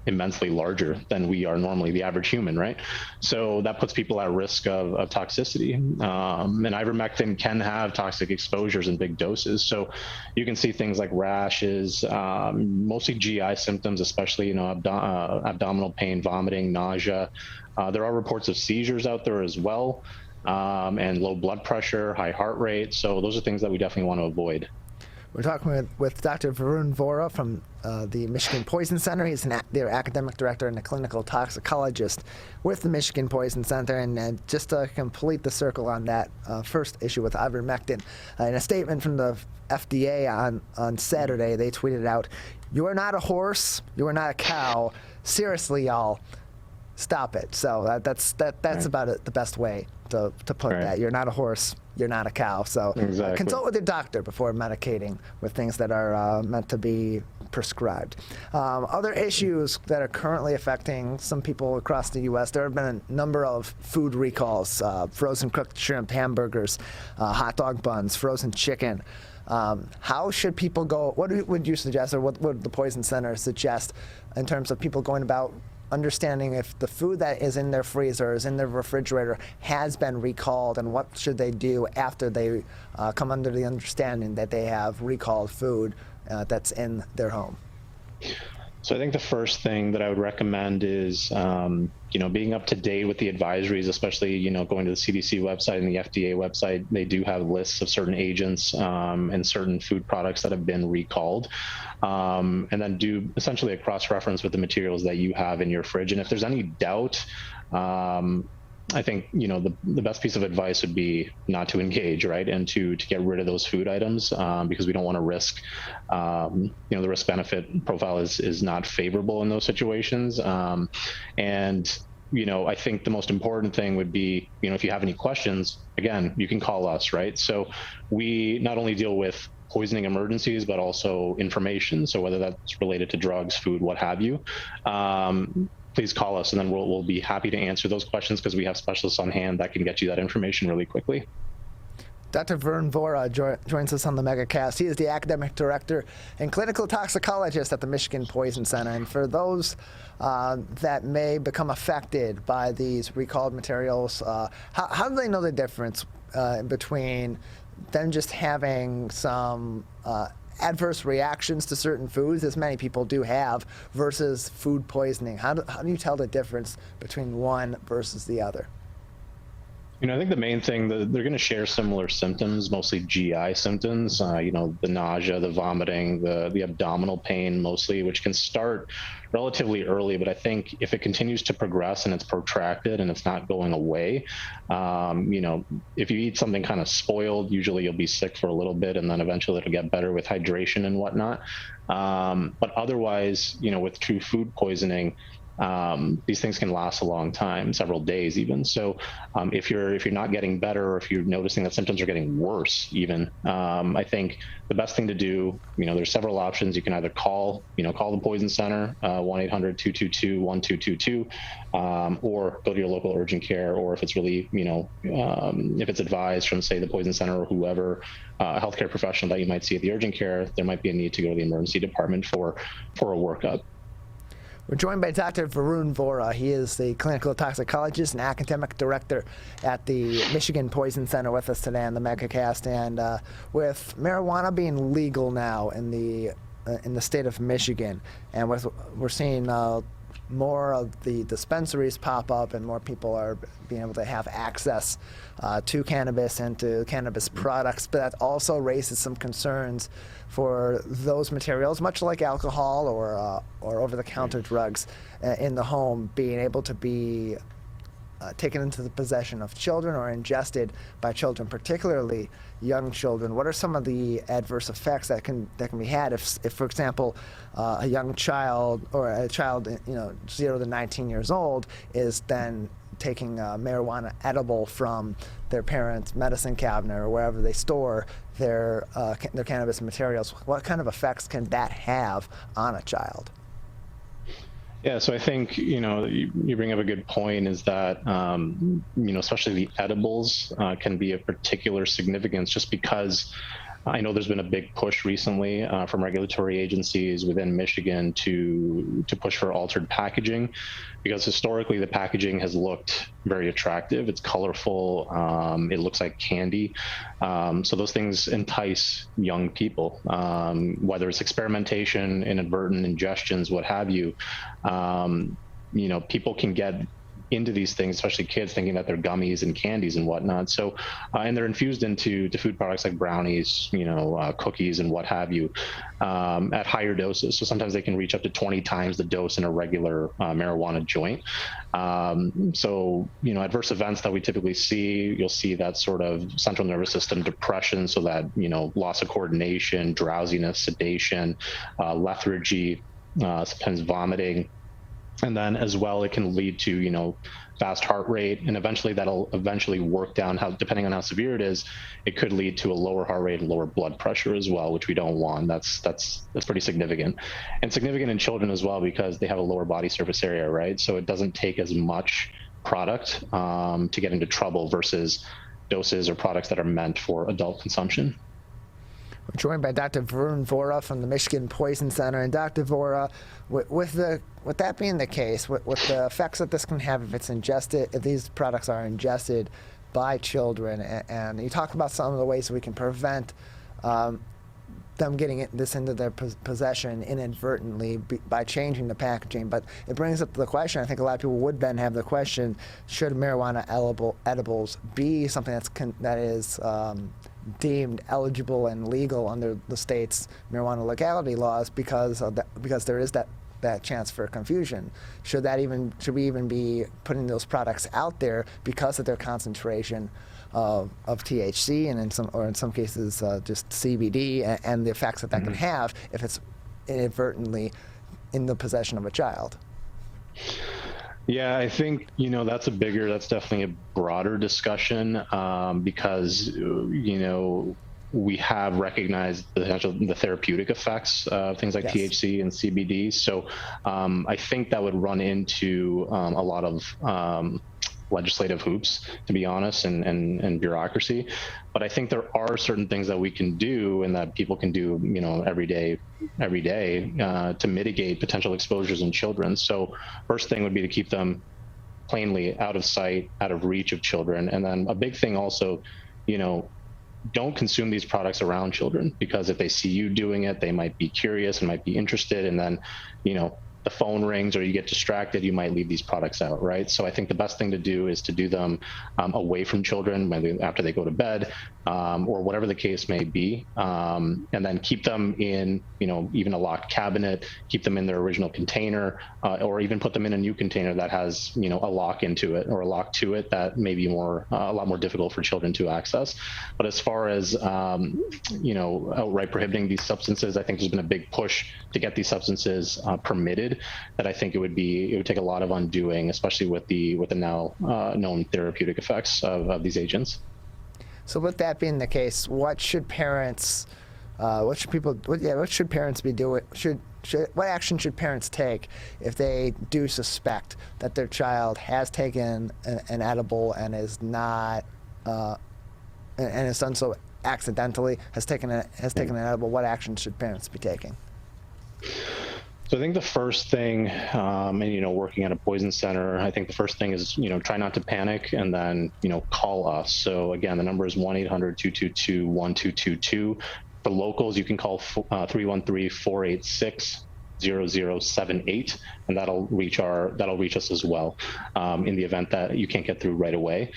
[SPEAKER 12] immensely larger than we are normally, the average human, right? So that puts people at risk of toxicity. And ivermectin can have toxic exposures in big doses. So you can see things like rashes, mostly GI symptoms, especially abdominal pain, vomiting, nausea. There are reports of seizures out there as well, and low blood pressure, high heart rate. So those are things that we definitely want to avoid.
[SPEAKER 1] We're talking with Dr. Varun Vora from the Michigan Poison Center. He's their academic director and a clinical toxicologist with the Michigan Poison Center. And just to complete the circle on that first issue with ivermectin, in a statement from the FDA on Saturday, they tweeted out, "You are not a horse. You are not a cow. Seriously, y'all, stop it." So that's right. About it, the best way to put that. You're not a horse. You're not a cow. So
[SPEAKER 12] exactly.
[SPEAKER 1] Consult with your doctor before medicating with things that are meant to be prescribed. Other issues that are currently affecting some people across the U.S., there have been a number of food recalls, frozen cooked shrimp, hamburgers, hot dog buns, frozen chicken. How should people go? What would you suggest, or what would the Poison Center suggest in terms of people going about understanding if the food that is in their freezer, is in their refrigerator, has been recalled, and what should they do after they come under the understanding that they have recalled food that's in their home?
[SPEAKER 12] So I think the first thing that I would recommend is, being up to date with the advisories, especially, going to the CDC website and the FDA website. They do have lists of certain agents and certain food products that have been recalled. And then do essentially a cross-reference with the materials that you have in your fridge. And if there's any doubt, I think, the best piece of advice would be not to engage, right? And to get rid of those food items because we don't want to risk, the risk-benefit profile is not favorable in those situations. And I think the most important thing would be, if you have any questions, again, you can call us, right? So we not only deal with poisoning emergencies, but also information. So whether that's related to drugs, food, what have you, please call us, and then we'll be happy to answer those questions because we have specialists on hand that can get you that information really quickly.
[SPEAKER 1] Dr. Vern Vora joins us on the Megacast. He is the academic director and clinical toxicologist at the Michigan Poison Center. And for those that may become affected by these recalled materials, how do they know the difference between them just having some adverse reactions to certain foods, as many people do have, versus food poisoning? How do you tell the difference between one versus the other?
[SPEAKER 12] I think the main thing that they're going to share similar symptoms, mostly GI symptoms, the nausea, the vomiting, the abdominal pain mostly, which can start relatively early. But I think if it continues to progress and it's protracted and it's not going away, if you eat something kind of spoiled, usually you'll be sick for a little bit and then eventually it'll get better with hydration and whatnot. But otherwise, with true food poisoning, these things can last a long time, several days even. So if you're not getting better, or if you're noticing that symptoms are getting worse even, I think the best thing to do, there's several options. You can either call the Poison Center, 1-800-222-1222, or go to your local urgent care, or if it's really, if it's advised from, say, the Poison Center or whoever, a healthcare professional that you might see at the urgent care, there might be a need to go to the emergency department for a workup.
[SPEAKER 1] We're joined by Dr. Varun Vora. He is the clinical toxicologist and academic director at the Michigan Poison Center with us today on the Megacast. And with marijuana being legal now in the state of Michigan, and we're seeing more of the dispensaries pop up and more people are being able to have access to cannabis and to cannabis products, but that also raises some concerns for those materials, much like alcohol or over-the-counter drugs in the home, being able to be taken into the possession of children or ingested by children, particularly young children. What are some of the adverse effects that can be had if for example, a young child or a child 0 to 19 years old is then taking marijuana edible from their parents' medicine cabinet or wherever they store their cannabis materials? What kind of effects can that have on a child?
[SPEAKER 12] Yeah, so I think, you bring up a good point, is that, especially the edibles can be of particular significance just because I know there's been a big push recently from regulatory agencies within Michigan to push for altered packaging, because historically the packaging has looked very attractive. It's colorful. It looks like candy. So those things entice young people, whether it's experimentation, inadvertent ingestions, what have you. People can get into these things, especially kids, thinking that they're gummies and candies and whatnot. So, and they're infused into food products like brownies, cookies and what have you, at higher doses. So sometimes they can reach up to 20 times the dose in a regular marijuana joint. So, adverse events that we typically see, you'll see that sort of central nervous system depression, so that, loss of coordination, drowsiness, sedation, lethargy, sometimes vomiting. And then as well, it can lead to, fast heart rate, and eventually that'll work down, depending on how severe it is, it could lead to a lower heart rate and lower blood pressure as well, which we don't want. That's pretty significant, and significant in children as well, because they have a lower body surface area, right? So it doesn't take as much product to get into trouble versus doses or products that are meant for adult consumption.
[SPEAKER 1] We're joined by Dr. Varun Vora from the Michigan Poison Center. And Dr. Vora, with that being the case, with the effects that this can have if these products are ingested by children, and you talk about some of the ways we can prevent them getting this into their possession inadvertently by changing the packaging. But it brings up the question, I think a lot of people would then have the question, should marijuana edibles be something that is deemed eligible and legal under the state's marijuana legality laws because there is that chance for confusion? Should we even be putting those products out there because of their concentration of THC and in some cases just CBD and the effects that can have if it's inadvertently in the possession of a child?
[SPEAKER 12] Yeah, I think, that's definitely a broader discussion because, we have recognized the therapeutic effects of things like THC and CBD. So I think that would run into a lot of legislative hoops, to be honest, and bureaucracy. But I think there are certain things that we can do and that people can do, every day to mitigate potential exposures in children. So first thing would be to keep them plainly out of sight, out of reach of children. And then a big thing also, don't consume these products around children, because if they see you doing it, they might be curious and might be interested. And then, the phone rings or you get distracted, you might leave these products out, right? So I think the best thing to do is to do them away from children, maybe after they go to bed, or whatever the case may be, and then keep them in, even a locked cabinet, keep them in their original container, or even put them in a new container that has, a lock into it or a lock to it that may be a lot more difficult for children to access. But as far as, outright prohibiting these substances, I think there's been a big push to get these substances permitted. That I think it would take a lot of undoing, especially with the now known therapeutic effects of these agents.
[SPEAKER 1] So with that being the case, what should parents be doing? What action should parents take if they do suspect that their child has taken an edible and is not and has done so accidentally, has taken an edible? What action should parents be taking?
[SPEAKER 12] So I think the first thing, and working at a poison center, I think the first thing is try not to panic, and then call us. So again, the number is 1-800-222-1222. For locals, you can call 313-486-0078, and that'll reach us as well in the event that you can't get through right away.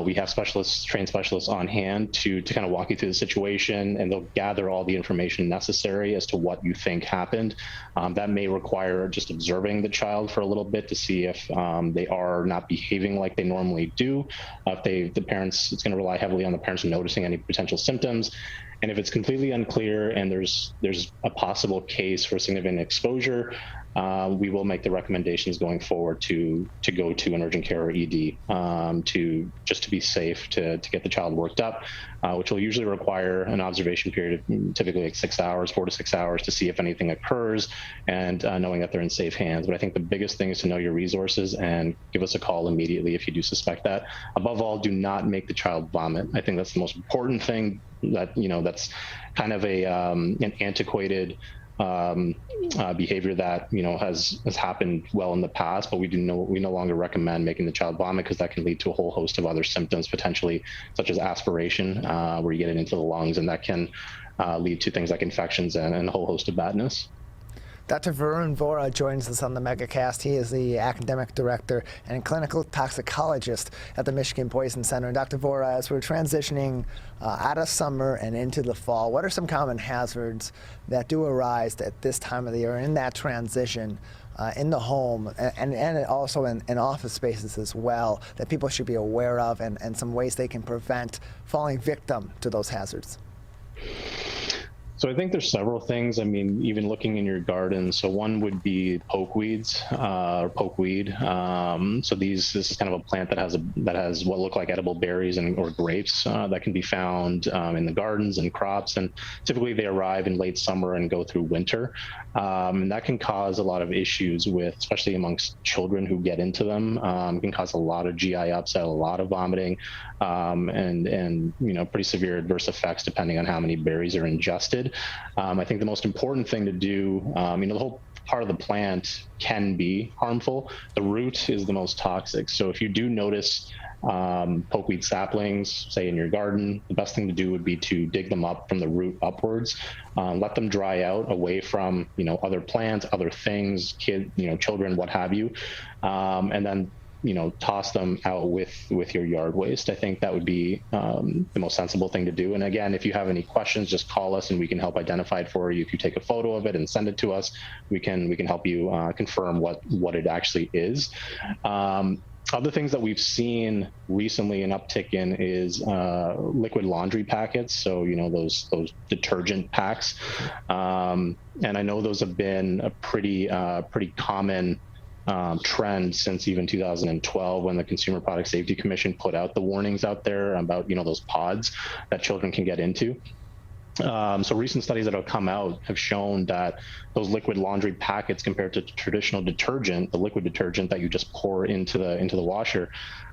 [SPEAKER 12] We have trained specialists on hand to kind of walk you through the situation, and they'll gather all the information necessary as to what you think happened. That may require just observing the child for a little bit to see if they are not behaving like they normally do. It's going to rely heavily on the parents noticing any potential symptoms. And if it's completely unclear and there's a possible case for significant exposure, we will make the recommendations going forward to go to an urgent care or ED to be safe to get the child worked up, which will usually require an observation period of typically like 4 to 6 hours to see if anything occurs, and knowing that they're in safe hands. But I think the biggest thing is to know your resources and give us a call immediately if you do suspect that. Above all, do not make the child vomit. I think that's the most important thing. That's kind of an antiquated behavior that has happened well in the past, but we no longer recommend making the child vomit, because that can lead to a whole host of other symptoms potentially, such as aspiration, where you get it into the lungs, and that can lead to things like infections and a whole host of badness.
[SPEAKER 1] Dr. Varun Vora joins us on the Megacast. He is the academic director and clinical toxicologist at the Michigan Poison Center. Dr. Vora, as we're transitioning out of summer and into the fall, what are some common hazards that do arise at this time of the year in that transition in the home and also in office spaces as well, that people should be aware of, and some ways they can prevent falling victim to those hazards?
[SPEAKER 12] So I think there's several things. I mean, even looking in your garden. So one would be pokeweeds or pokeweed. So this is kind of a plant that has what look like edible berries or grapes that can be found in the gardens and crops. And typically they arrive in late summer and go through winter. And that can cause a lot of issues especially amongst children who get into them. It can cause a lot of GI upset, a lot of vomiting, and pretty severe adverse effects depending on how many berries are ingested. I think the most important thing to do, the whole part of the plant can be harmful. The root is the most toxic. So if you do notice pokeweed saplings, say in your garden, the best thing to do would be to dig them up from the root upwards, let them dry out away from other plants, other things, children, what have you, and then toss them out with your yard waste. I think that would be the most sensible thing to do. And again, if you have any questions, just call us and we can help identify it for you. If you take a photo of it and send it to us, we can help you confirm what it actually is. Other things that we've seen recently an uptick in is liquid laundry packets. So, those detergent packs. And I know those have been a pretty common trend since even 2012, when the Consumer Product Safety Commission put out the warnings out there about those pods that children can get into. So recent studies that have come out have shown that those liquid laundry packets, compared to traditional detergent, the liquid detergent that you just pour into the washer,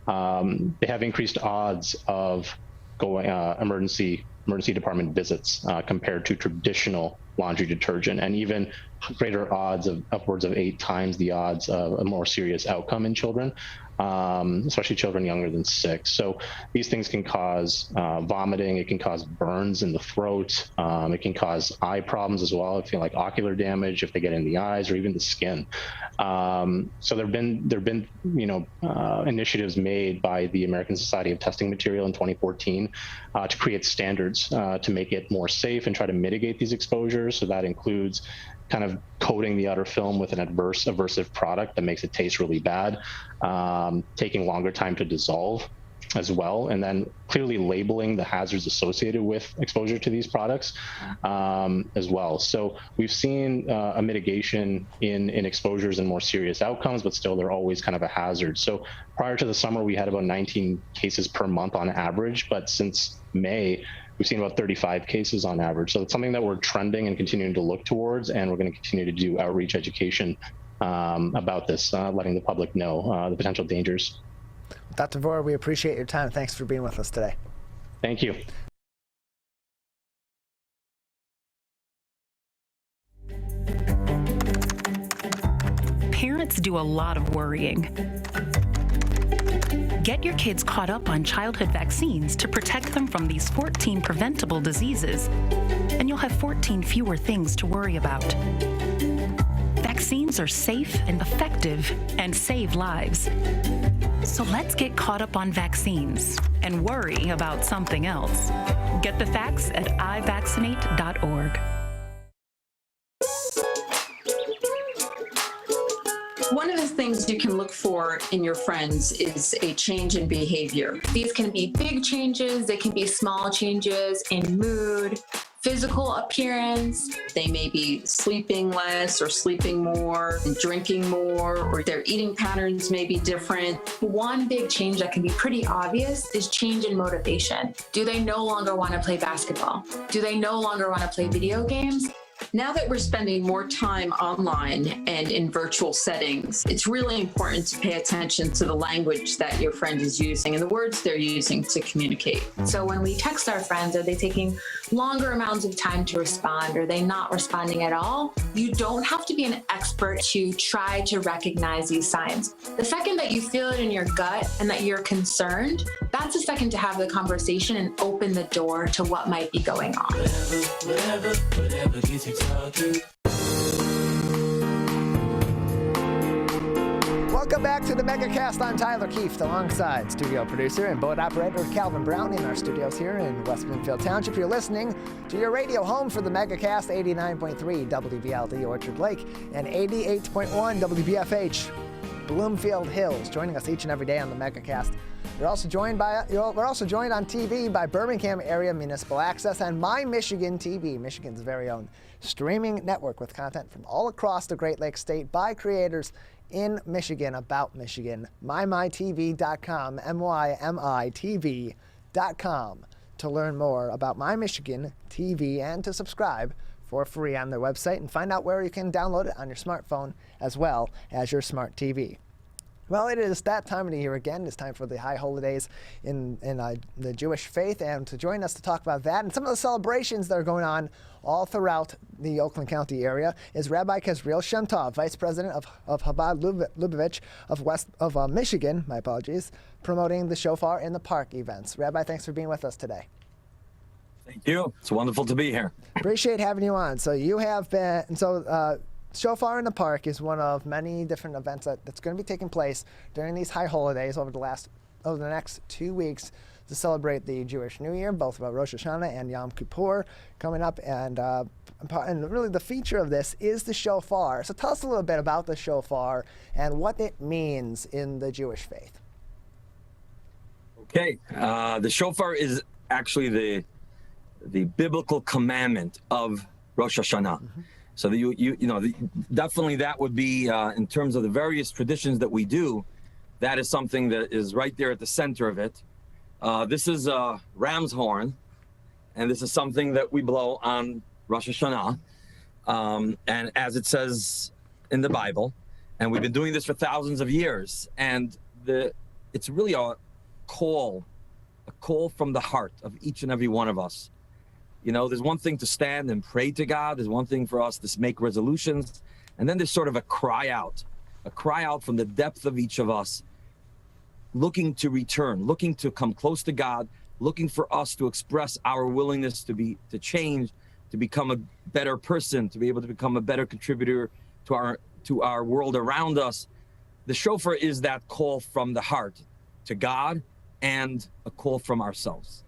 [SPEAKER 12] they have increased odds of going emergency department visits compared to traditional laundry detergent, and even greater odds of upwards of 8 times the odds of a more serious outcome in children, especially children younger than 6. So these things can cause vomiting, it can cause burns in the throat, it can cause eye problems as well, if you like ocular damage, if they get in the eyes or even the skin. So there've been initiatives made by the American Society of Testing Material in 2014 to create standards to make it more safe and try to mitigate these exposures. So that includes kind of coating the outer film with an aversive product that makes it taste really bad, taking longer time to dissolve as well, and then clearly labeling the hazards associated with exposure to these products as well. So we've seen a mitigation in exposures and more serious outcomes, but still they're always kind of a hazard. So prior to the summer, we had about 19 cases per month on average, but since May, we've seen about 35 cases on average. So it's something that we're trending and continuing to look towards, and we're going to continue to do outreach education about this, letting the public know the potential dangers.
[SPEAKER 1] Dr. Vora, we appreciate your time. Thanks for being with us today.
[SPEAKER 12] Thank you.
[SPEAKER 11] Parents do a lot of worrying. Get your kids caught up on childhood vaccines to protect them from these 14 preventable diseases, and you'll have 14 fewer things to worry about. Vaccines are safe and effective and save lives. So let's get caught up on vaccines and worry about something else. Get the facts at ivaccinate.org.
[SPEAKER 13] One of the things you can look for in your friends is a change in behavior. These can be big changes, they can be small changes in mood, physical appearance. They may be sleeping less or sleeping more, drinking more, or their eating patterns may be different. One big change that can be pretty obvious is change in motivation. Do they no longer want to play basketball? Do they no longer want to play video games? Now that we're spending more time online and in virtual settings, it's really important to pay attention to the language that your friend is using and the words they're using to communicate.
[SPEAKER 2] So when we text our friends, are they taking longer amounts of time to respond? Are they not responding at all? You don't have to be an expert to try to recognize these signs. The second that you feel it in your gut and that you're concerned, that's the second to have the conversation and open the door to what might be going on.
[SPEAKER 14] Whatever gets you talking.
[SPEAKER 1] Welcome back to the Megacast. I'm Tyler Keefe, alongside studio producer and boat operator Calvin Brown in our studios here in West Bloomfield Township. You're listening to your radio home for the Megacast, 89.3 WBLD Orchard Lake and 88.1 WBFH Bloomfield Hills. Joining us each and every day on the Megacast. We're also joined on TV by Birmingham Area Municipal Access and My Michigan TV, Michigan's very own streaming network with content from all across the Great Lakes State by creators in Michigan about Michigan. MyMyTV.com, MyMyTV.com to learn more about My Michigan TV and to subscribe for free on their website and find out where you can download it on your smartphone as well as your smart TV. Well, it is that time of the year again. It's time for the high holidays in the Jewish faith. And to join us to talk about that and some of the celebrations that are going on all throughout the Oakland County area is Rabbi Kasriel Shemtov, Vice President of Chabad Lubavitch of Michigan, my apologies, promoting the Shofar in the Park events. Rabbi, thanks for being with us today.
[SPEAKER 15] Thank you. It's wonderful to be here.
[SPEAKER 1] Appreciate having you on. So you have been, Shofar in the Park is one of many different events that's going to be taking place during these high holidays over the next 2 weeks to celebrate the Jewish New Year, both about Rosh Hashanah and Yom Kippur coming up. And really the feature of this is the Shofar. So tell us a little bit about the Shofar and what it means in the Jewish faith.
[SPEAKER 15] Okay. The Shofar is actually the biblical commandment of Rosh Hashanah. Mm-hmm. So definitely that would be, in terms of the various traditions that we do, that is something that is right there at the center of it. This is a ram's horn, and this is something that we blow on Rosh Hashanah. And as it says in the Bible, and we've been doing this for thousands of years, and it's really a call from the heart of each and every one of us. You know, there's one thing to stand and pray to God. There's one thing for us to make resolutions. And then there's sort of a cry out from the depth of each of us, looking to return, looking to come close to God, looking for us to express our willingness to change, to become a better person, to be able to become a better contributor to our world around us. The shofar is that call from the heart to God and a call from ourselves.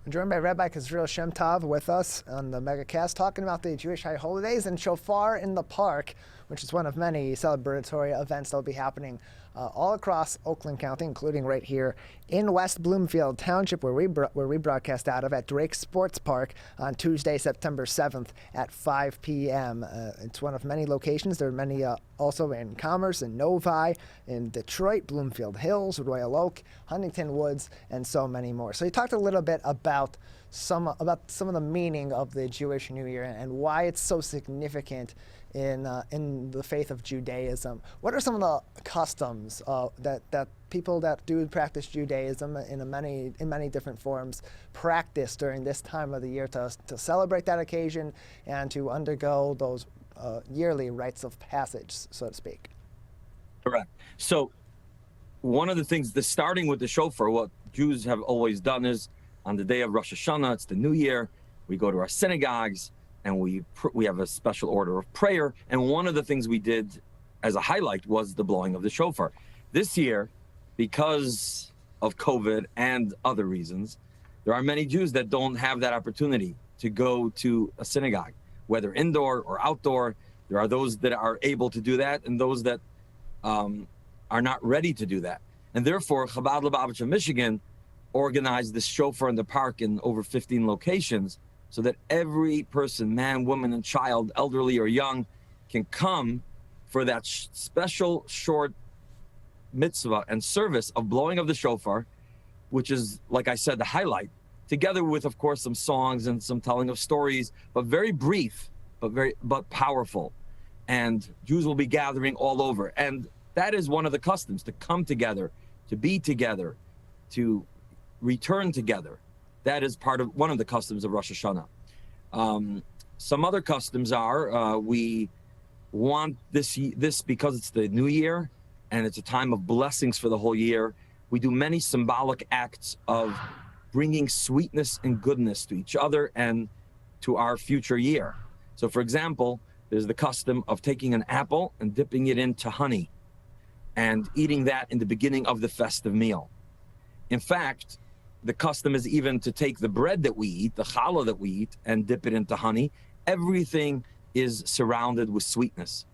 [SPEAKER 1] We're joined by Rabbi Kasriel Shemtov with us on the Megacast, talking about the Jewish high holidays and Shofar in the Park, which is one of many celebratory events that will be happening all across Oakland County, including right here in West Bloomfield Township, where we broadcast out of at Drake Sports Park on Tuesday, September 7th at 5 p.m. It's one of many locations. There are many also in Commerce, in Novi, in Detroit, Bloomfield Hills, Royal Oak, Huntington Woods, and so many more. So you talked a little bit about some of the meaning of the Jewish New Year and why it's so significant in the faith of Judaism. What are some of the customs that people that do practice Judaism in many different forms practice during this time of the year to celebrate that occasion and to undergo those yearly rites of passage, so to speak?
[SPEAKER 15] Correct. So one of the things, starting with the shofar, what Jews have always done is on the day of Rosh Hashanah, it's the new year, we go to our synagogues and we have a special order of prayer. And one of the things we did as a highlight was the blowing of the shofar. This year, because of COVID and other reasons, there are many Jews that don't have that opportunity to go to a synagogue, whether indoor or outdoor. There are those that are able to do that and those that are not ready to do that. And therefore, Chabad Lubavitch of Michigan organized this shofar in the park in over 15 locations so that every person, man, woman, and child, elderly or young, can come for that special short mitzvah and service of blowing of the shofar, which is, like I said, the highlight, together with, of course, some songs and some telling of stories, but very brief, but powerful. And Jews will be gathering all over. And that is one of the customs, to come together, to be together, to return together. That is one of the customs of Rosh Hashanah. Some other customs are, we want this because it's the new year and it's a time of blessings for the whole year. We do many symbolic acts of bringing sweetness and goodness to each other and to our future year. So for example, there's the custom of taking an apple and dipping it into honey and eating that in the beginning of the festive meal. In fact, the custom is even to take the bread that we eat, the challah that we eat, and dip it into honey. Everything is surrounded with sweetness.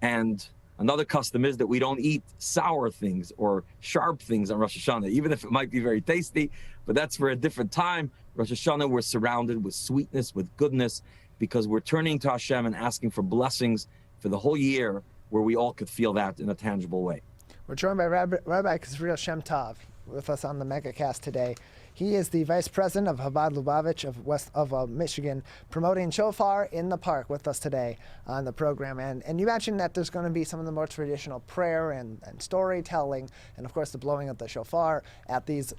[SPEAKER 15] And another custom is that we don't eat sour things or sharp things on Rosh Hashanah, even if it might be very tasty, but that's for a different time. Rosh Hashanah, we're surrounded with sweetness, with goodness, because we're turning to Hashem and asking for blessings for the whole year where we all could feel that in a tangible way.
[SPEAKER 1] We're joined by Rabbi Kasriel Shemtov with us on the Megacast today. He is the Vice President of Chabad Lubavitch of Michigan, promoting Shofar in the Park with us today on the program. And you mentioned that there's going to be some of the more traditional prayer and storytelling, and of course the blowing of the shofar at these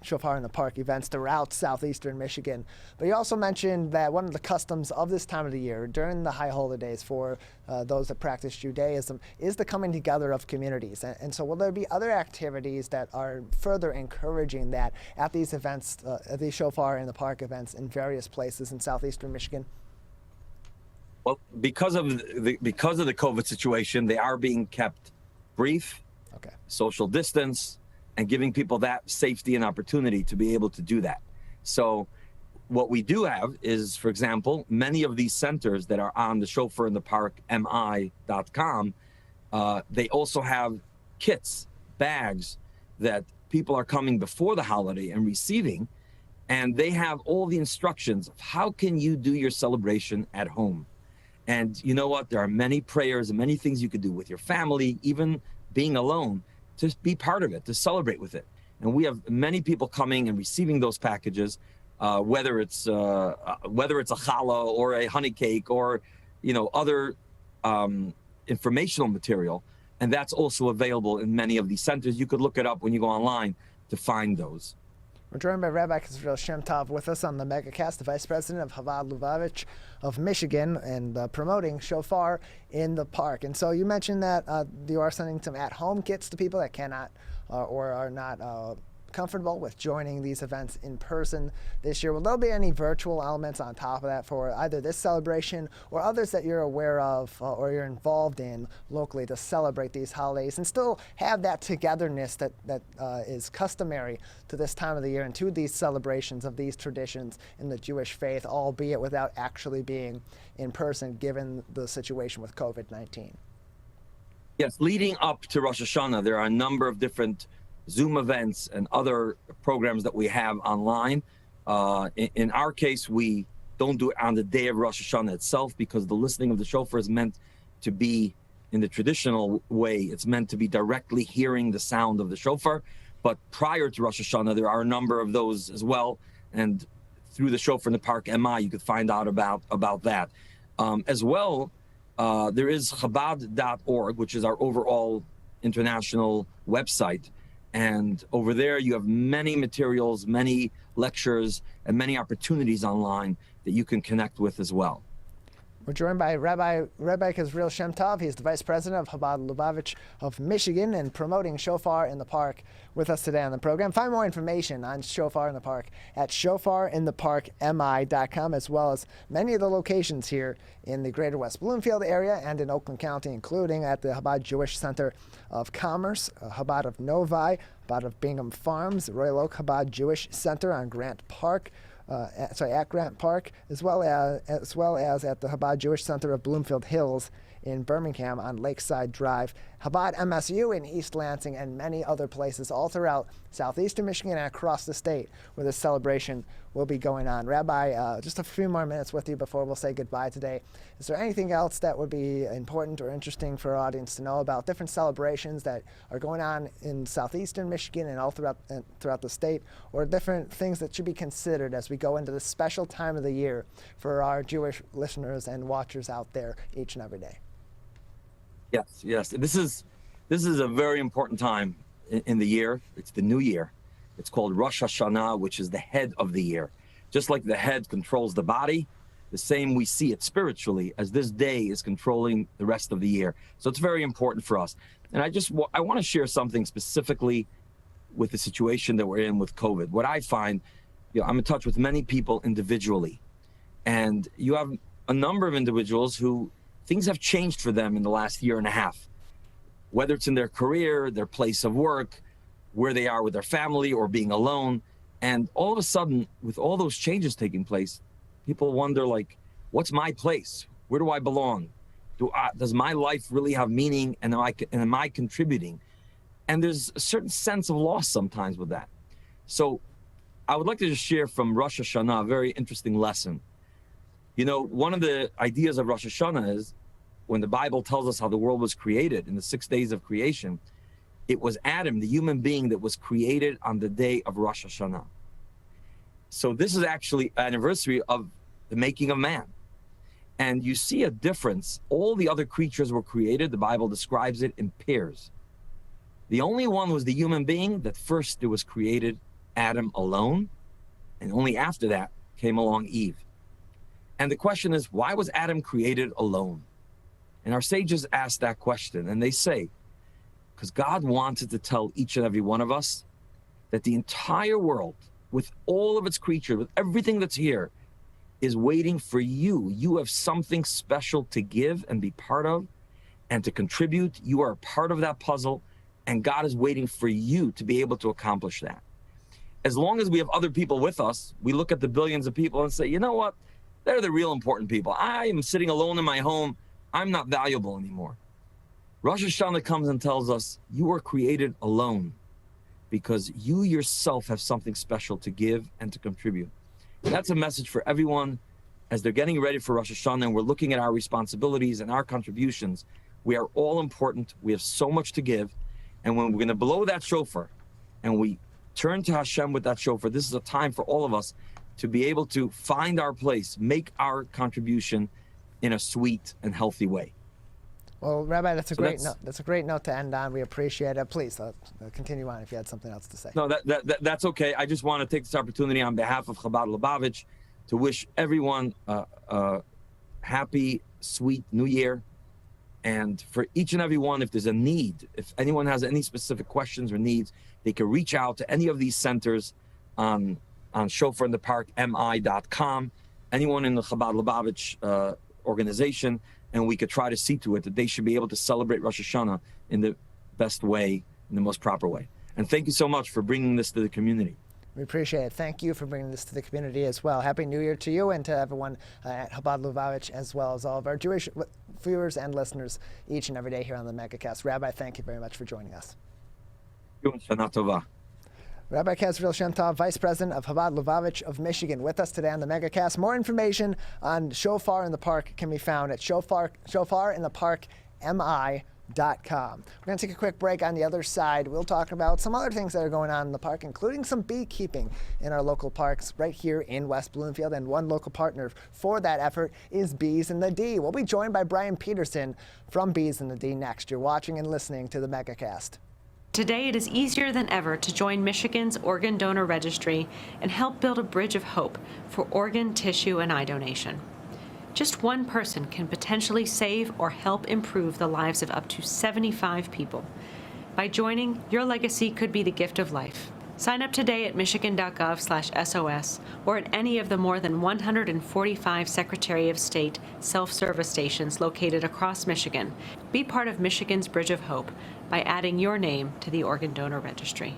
[SPEAKER 1] Shofar in the Park events throughout southeastern Michigan. But you also mentioned that one of the customs of this time of the year during the high holidays for those that practice Judaism is the coming together of communities. And so will there be other activities that are further encouraging that at these events, at these Shofar in the Park events in various places in southeastern Michigan?
[SPEAKER 15] Well, because of the COVID situation, they are being kept brief, social distance, and giving people that safety and opportunity to be able to do that. So what we do have is, for example, many of these centers that are on the Shofar in the Park mi.com, they also have kits, bags that people are coming before the holiday and receiving, and they have all the instructions of how can you do your celebration at home. And you know what? There are many prayers and many things you could do with your family, even being alone, to be part of it, to celebrate with it. And we have many people coming and receiving those packages, whether it's a challah or a honey cake or other informational material. And that's also available in many of these centers. You could look it up when you go online to find those.
[SPEAKER 1] We're joined by Rabbi Kasriel Shemtov with us on the Megacast, the Vice President of Chabad Lubavitch of Michigan, and promoting Shofar in the Park. And so you mentioned that you are sending some at-home kits to people that cannot or are not comfortable with joining these events in person this year. Will there be any virtual elements on top of that for either this celebration or others that you're aware of or you're involved in locally to celebrate these holidays and still have that togetherness that is customary to this time of the year and to these celebrations of these traditions in the Jewish faith, albeit without actually being in person given the situation with COVID-19?
[SPEAKER 15] Yes, leading up to Rosh Hashanah, there are a number of different Zoom events and other programs that we have online. In our case, we don't do it on the day of Rosh Hashanah itself because the listening of the shofar is meant to be in the traditional way. It's meant to be directly hearing the sound of the shofar. But prior to Rosh Hashanah, there are a number of those as well. And through the Shofar in the Park MI, you could find out about that. As well, there is Chabad.org, which is our overall international website. And over there, you have many materials, many lectures, and many opportunities online that you can connect with as well.
[SPEAKER 1] We're joined by Rabbi Kasriel Shemtov. He's the Vice President of Chabad Lubavitch of Michigan and promoting Shofar in the Park with us today on the program. Find more information on Shofar in the Park at shofarintheparkmi.com, as well as many of the locations here in the greater West Bloomfield area and in Oakland County, including at the Chabad Jewish Center of Commerce, Chabad of Novi, Chabad of Bingham Farms, Royal Oak Chabad Jewish Center on Grant Park, at Grant Park, as well as at the Chabad Jewish Center of Bloomfield Hills in Birmingham on Lakeside Drive, Chabad MSU in East Lansing, and many other places all throughout southeastern Michigan and across the state where this celebration will be going on. Rabbi, just a few more minutes with you before we'll say goodbye today. Is there anything else that would be important or interesting for our audience to know about different celebrations that are going on in southeastern Michigan and all throughout the state, or different things that should be considered as we go into this special time of the year for our Jewish listeners and watchers out there each and every day?
[SPEAKER 15] Yes. This is a very important time in the year. It's the new year. It's called Rosh Hashanah, which is the head of the year. Just like the head controls the body, the same we see it spiritually as this day is controlling the rest of the year. So it's very important for us. And I want to share something specifically with the situation that we're in with COVID. What I find, I'm in touch with many people individually, and you have a number of individuals who things have changed for them in the last year and a half, whether it's in their career, their place of work, where they are with their family or being alone. And all of a sudden, with all those changes taking place, people wonder, what's my place? Where do I belong? Does my life really have meaning? And am I contributing? And there's a certain sense of loss sometimes with that. So I would like to just share from Rosh Hashanah a very interesting lesson. One of the ideas of Rosh Hashanah is when the Bible tells us how the world was created in the 6 days of creation, it was Adam, the human being, that was created on the day of Rosh Hashanah. So this is actually an anniversary of the making of man. And you see a difference. All the other creatures were created, the Bible describes it in pairs. The only one was the human being that first it was created Adam alone, and only after that came along Eve. And the question is, why was Adam created alone? And our sages ask that question, and they say, because God wanted to tell each and every one of us that the entire world, with all of its creatures, with everything that's here, is waiting for you. You have something special to give and be part of and to contribute. You are a part of that puzzle, and God is waiting for you to be able to accomplish that. As long as we have other people with us, we look at the billions of people and say, you know what? They're the real important people. I am sitting alone in my home. I'm not valuable anymore. Rosh Hashanah comes and tells us you were created alone because you yourself have something special to give and to contribute. And that's a message for everyone as they're getting ready for Rosh Hashanah and we're looking at our responsibilities and our contributions. We are all important. We have so much to give. And when we're going to blow that shofar and we turn to Hashem with that shofar, this is a time for all of us to be able to find our place, make our contribution in a sweet and healthy way.
[SPEAKER 1] Well, Rabbi, that's a great note to end on. We appreciate it. Please continue on if you had something else to say.
[SPEAKER 15] No, that's okay. I just want to take this opportunity on behalf of Chabad Lubavitch to wish everyone a happy, sweet New Year. And for each and every one, if there's a need, if anyone has any specific questions or needs, they can reach out to any of these centers on shofarintheparkmi.com, anyone in the Chabad Lubavitch organization, and we could try to see to it that they should be able to celebrate Rosh Hashanah in the best way, in the most proper way. And thank you so much for bringing this to the community.
[SPEAKER 1] We appreciate it. Thank you for bringing this to the community as well. Happy New Year to you and to everyone at Chabad Lubavitch, as well as all of our Jewish viewers and listeners each and every day here on the Megacast. Rabbi, thank you very much for joining us.
[SPEAKER 15] Shana Tova.
[SPEAKER 1] Rabbi Kasriel Shemtov, Vice President of Chabad Lubavitch of Michigan, with us today on the Megacast. More information on Shofar in the Park can be found at shofarintheparkmi.com. We're going to take a quick break. On the other side, we'll talk about some other things that are going on in the park, including some beekeeping in our local parks right here in West Bloomfield. And one local partner for that effort is Bees in the D. We'll be joined by Brian Peterson from Bees in the D next. You're watching and listening to the Megacast.
[SPEAKER 16] Today, it is easier than ever to join Michigan's Organ Donor Registry and help build a bridge of hope for organ, tissue, and eye donation. Just one person can potentially save or help improve the lives of up to 75 people. By joining, your legacy could be the gift of life. Sign up today at michigan.gov/SOS or at any of the more than 145 Secretary of State self-service stations located across Michigan. Be part of Michigan's Bridge of Hope by adding your name to the Organ Donor Registry.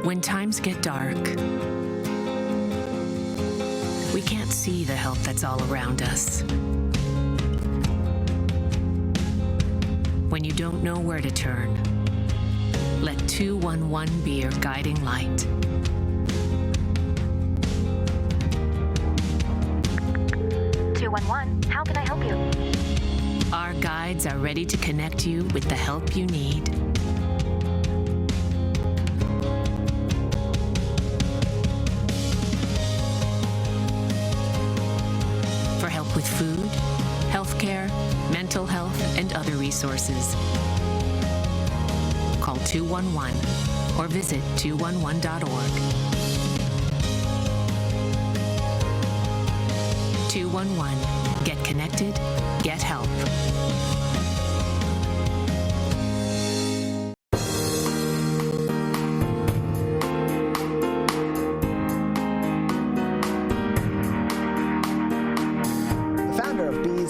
[SPEAKER 11] When times get dark, we can't see the help that's all around us. When you don't know where to turn, let 211 be your guiding light.
[SPEAKER 17] 211, how can I help you?
[SPEAKER 11] Our guides are ready to connect you with the help you need. For help with food, healthcare, mental health, and other resources, call 211 or visit 211.org. 211. Get connected, get help.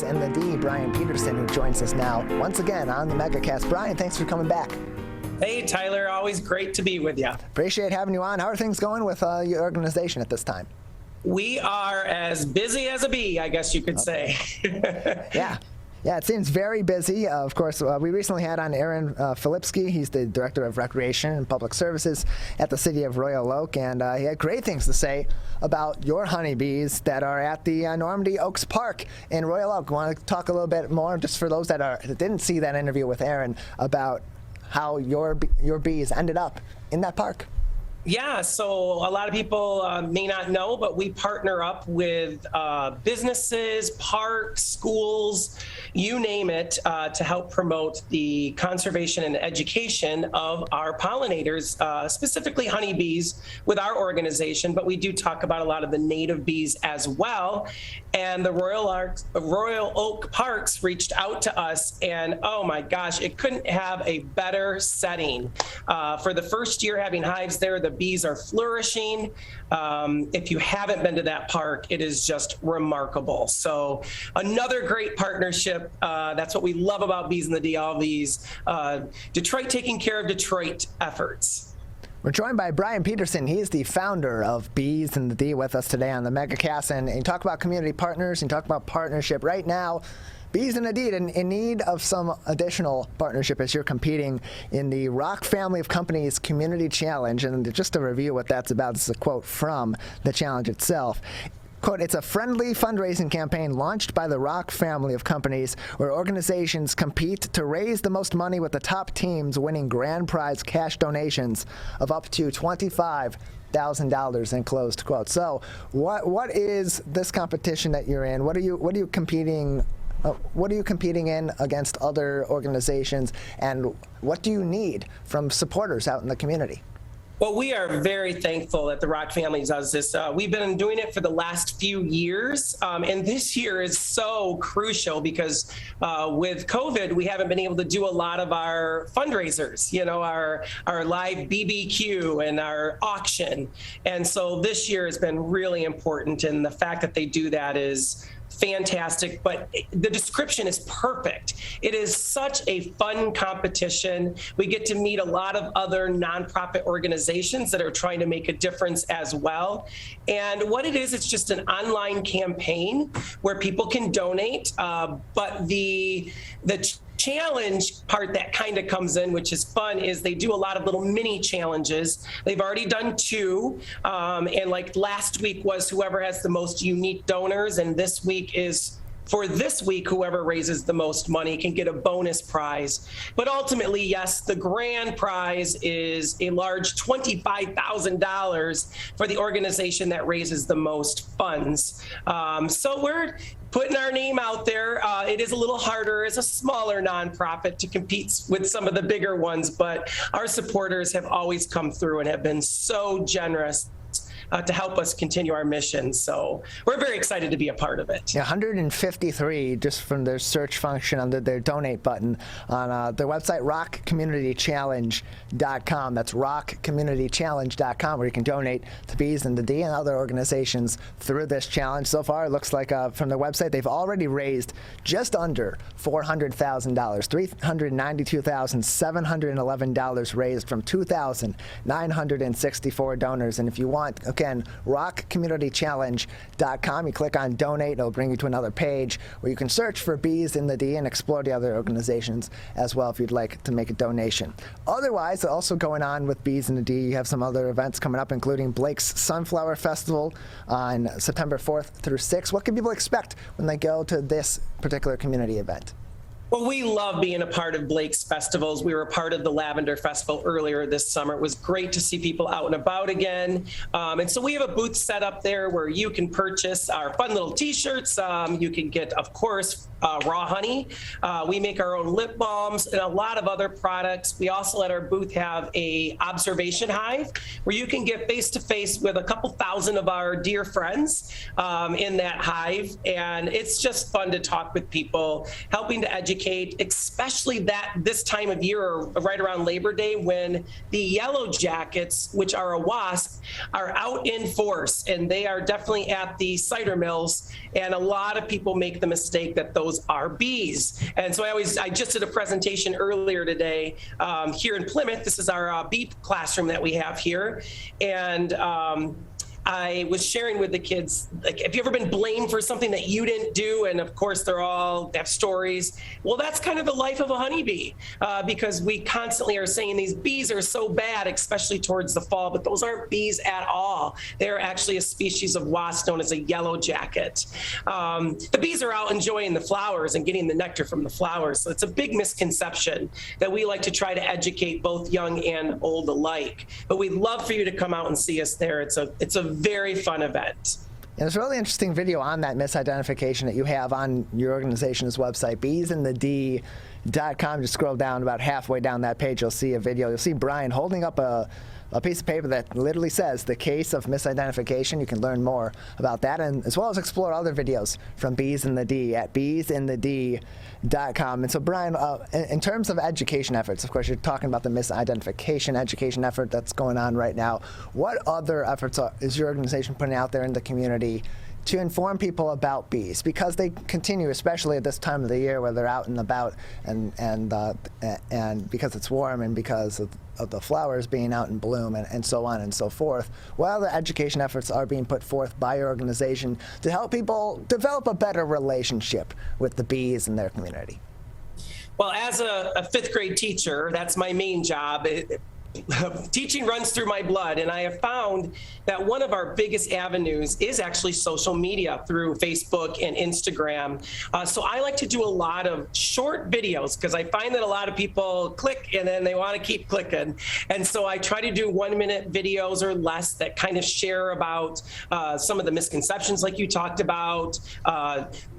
[SPEAKER 1] And the D, Brian Peterson, who joins us now once again on the Megacast. Brian, thanks for coming back.
[SPEAKER 18] Hey, Tyler, always great to be with you.
[SPEAKER 1] Appreciate having you on. How are things going with your organization at this time?
[SPEAKER 18] We are as busy as a bee, I guess you could say.
[SPEAKER 1] Yeah, it seems very busy. Of course, we recently had on Aaron Filipsky. He's the Director of Recreation and Public Services at the City of Royal Oak, and he had great things to say about your honeybees that are at the Normandy Oaks Park in Royal Oak. Want to talk a little bit more, just for those that didn't see that interview with Aaron, about how your bees ended up in that park?
[SPEAKER 18] Yeah, so a lot of people may not know, but we partner up with businesses, parks, schools, you name it, to help promote the conservation and education of our pollinators, specifically honeybees with our organization, but we do talk about a lot of the native bees as well. And the Royal Oak Parks reached out to us, and oh my gosh, it couldn't have a better setting. For the first year having hives there, the bees are flourishing. If you haven't been to that park, it is just remarkable. So another great partnership. That's what we love about Bees in the D, all these Detroit taking care of Detroit efforts.
[SPEAKER 1] We're joined by Brian Peterson. He's the founder of Bees in the D with us today on the Megacast. And you talk about community partners and talk about partnership. Right now, Bees in the D in need of some additional partnership as you're competing in the Rock Family of Companies Community Challenge. And just to review what that's about, this is a quote from the challenge itself. Quote, it's a friendly fundraising campaign launched by the Rock family of companies where organizations compete to raise the most money with the top teams winning grand prize cash donations of up to $25,000 in closed quote. So what is this competition that you're in? What are you competing in against other organizations, and what do you need from supporters out in the community?
[SPEAKER 18] Well, we are very thankful that the Rock family does this. We've been doing it for the last few years, and this year is so crucial because with COVID, we haven't been able to do a lot of our fundraisers, our live BBQ and our auction. And so this year has been really important, and the fact that they do that is fantastic, but the description is perfect. It is such a fun competition. We get to meet a lot of other nonprofit organizations that are trying to make a difference as well. And what it is, it's just an online campaign where people can donate, but the challenge part that kind of comes in, which is fun, is they do a lot of little mini challenges. They've already done 2, and like last week was whoever has the most unique donors, and this week is for this week, whoever raises the most money can get a bonus prize. But ultimately, yes, the grand prize is a large $25,000 for the organization that raises the most funds. So we're putting our name out there. It is a little harder as a smaller nonprofit to compete with some of the bigger ones, but our supporters have always come through and have been so generous to help us continue our mission. So we're very excited to be a part of it.
[SPEAKER 1] 153 just from their search function under their donate button on their website, rockcommunitychallenge.com. That's rockcommunitychallenge.com, where you can donate to Bees in the D and other organizations through this challenge. So far, it looks like from their website, they've already raised just under $400,000, $392,711 raised from 2,964 donors. And if you want, again, rockcommunitychallenge.com. You click on donate, it'll bring you to another page where you can search for Bees in the D and explore the other organizations as well if you'd like to make a donation. Otherwise, also going on with Bees in the D, you have some other events coming up, including Blake's Sunflower Festival on September 4th through 6th. What can people expect when they go to this particular community event?
[SPEAKER 18] Well, we love being a part of Blake's festivals. We were a part of the Lavender Festival earlier this summer. It was great to see people out and about again. And so we have a booth set up there where you can purchase our fun little t-shirts. You can get, of course, raw honey. We make our own lip balms and a lot of other products. We also at our booth have a observation hive where you can get face-to-face with a couple thousand of our dear friends in that hive. And it's just fun to talk with people, helping to educate, especially this time of year, or right around Labor Day, when the yellow jackets, which are a wasp, are out in force, and they are definitely at the cider mills. And a lot of people make the mistake that those are bees. And so I just did a presentation earlier today here in Plymouth. This is our bee classroom that we have here. And I was sharing with the kids, like, have you ever been blamed for something that you didn't do? And of course, they have stories. Well, that's kind of the life of a honeybee, because we constantly are saying these bees are so bad, especially towards the fall, but those aren't bees at all. They're actually a species of wasp known as a yellow jacket. The bees are out enjoying the flowers and getting the nectar from the flowers. So it's a big misconception that we like to try to educate both young and old alike. But we'd love for you to come out and see us there. It's a very fun event.
[SPEAKER 1] And there's a really interesting video on that misidentification that you have on your organization's website, beesinthed.com. Just scroll down about halfway down that page, you'll see a video. You'll see Brian holding up a piece of paper that literally says the case of misidentification. You can learn more about that, and as well as explore other videos from Bees in the D at beesinthed.com. And so, Brian, in terms of education efforts, of course, you're talking about the misidentification education effort that's going on right now. What other efforts is your organization putting out there in the community to inform people about bees, because they continue, especially at this time of the year where they're out and about, and because it's warm and because of the flowers being out in bloom and so on and so forth. What other education efforts are being put forth by your organization to help people develop a better relationship with the bees in their community?
[SPEAKER 18] Well, as a fifth grade teacher, that's my main job. teaching runs through my blood, and I have found that one of our biggest avenues is actually social media through Facebook and Instagram. So I like to do a lot of short videos because I find that a lot of people click and then they want to keep clicking. And so I try to do 1-minute videos or less that kind of share about some of the misconceptions like you talked about,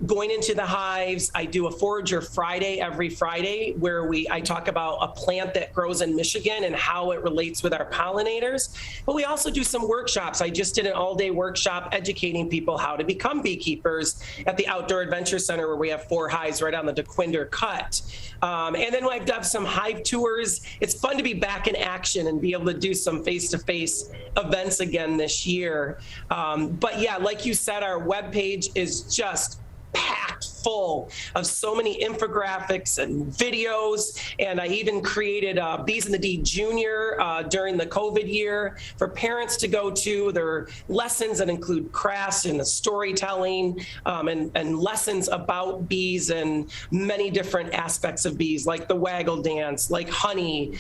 [SPEAKER 18] going into the hives. I do a Forager Friday every Friday where I talk about a plant that grows in Michigan and how it relates with our pollinators. But we also do some workshops. I just did an all-day workshop educating people how to become beekeepers at the Outdoor Adventure Center, where we have 4 hives right on the DeQuinder Cut. And then I've done some hive tours. It's fun to be back in action and be able to do some face-to-face events again this year. But yeah, like you said, our webpage is just packed full of so many infographics and videos. And I even created Bees in the D Junior during the COVID year for parents to go to. There are lessons that include crafts and the storytelling and lessons about bees and many different aspects of bees, like the waggle dance, like honey,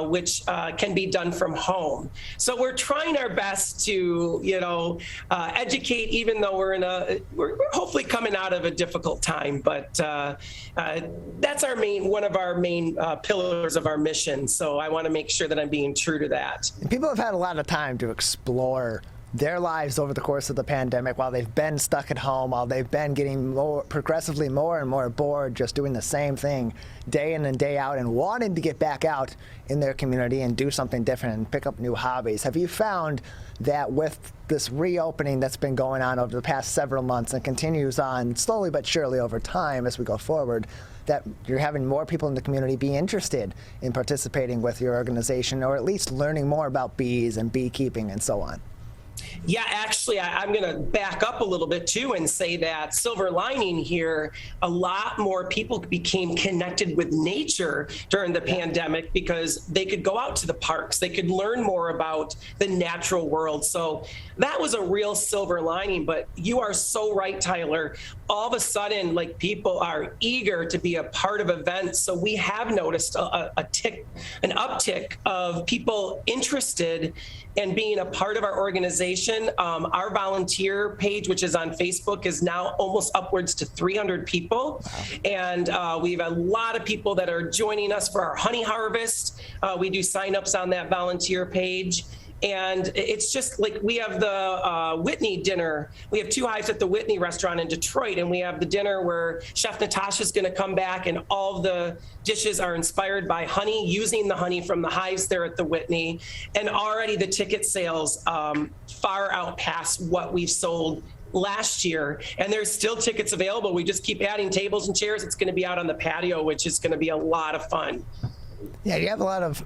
[SPEAKER 18] which can be done from home. So we're trying our best to, educate, even though we're hopefully coming out of a difficult time, but that's one of our main pillars of our mission. So I want to make sure that I'm being true to that.
[SPEAKER 1] And people have had a lot of time to explore their lives over the course of the pandemic while they've been stuck at home, while they've been getting progressively more and more bored just doing the same thing day in and day out and wanting to get back out in their community and do something different and pick up new hobbies. Have you found that with this reopening that's been going on over the past several months and continues on slowly but surely over time as we go forward, that you're having more people in the community be interested in participating with your organization, or at least learning more about bees and beekeeping and so on?
[SPEAKER 18] Yeah, actually, I'm going to back up a little bit too and say that silver lining here, a lot more people became connected with nature during the pandemic because they could go out to the parks. They could learn more about the natural world. So that was a real silver lining. But you are so right, Tyler. All of a sudden, people are eager to be a part of events. So we have noticed an uptick of people interested in being a part of our organization. Our volunteer page, which is on Facebook, is now almost upwards to 300 people. And we have a lot of people that are joining us for our honey harvest. We do signups on that volunteer page. And it's just like we have the Whitney dinner. We have 2 hives at the Whitney restaurant in Detroit, and we have the dinner where Chef Natasha's going to come back, and all the dishes are inspired by honey, using the honey from the hives there at the Whitney. And already the ticket sales far outpass what we've sold last year, and there's still tickets available. We just keep adding tables and chairs. It's going to be out on the patio, which is going to be a lot of fun.
[SPEAKER 1] Yeah, you have a lot of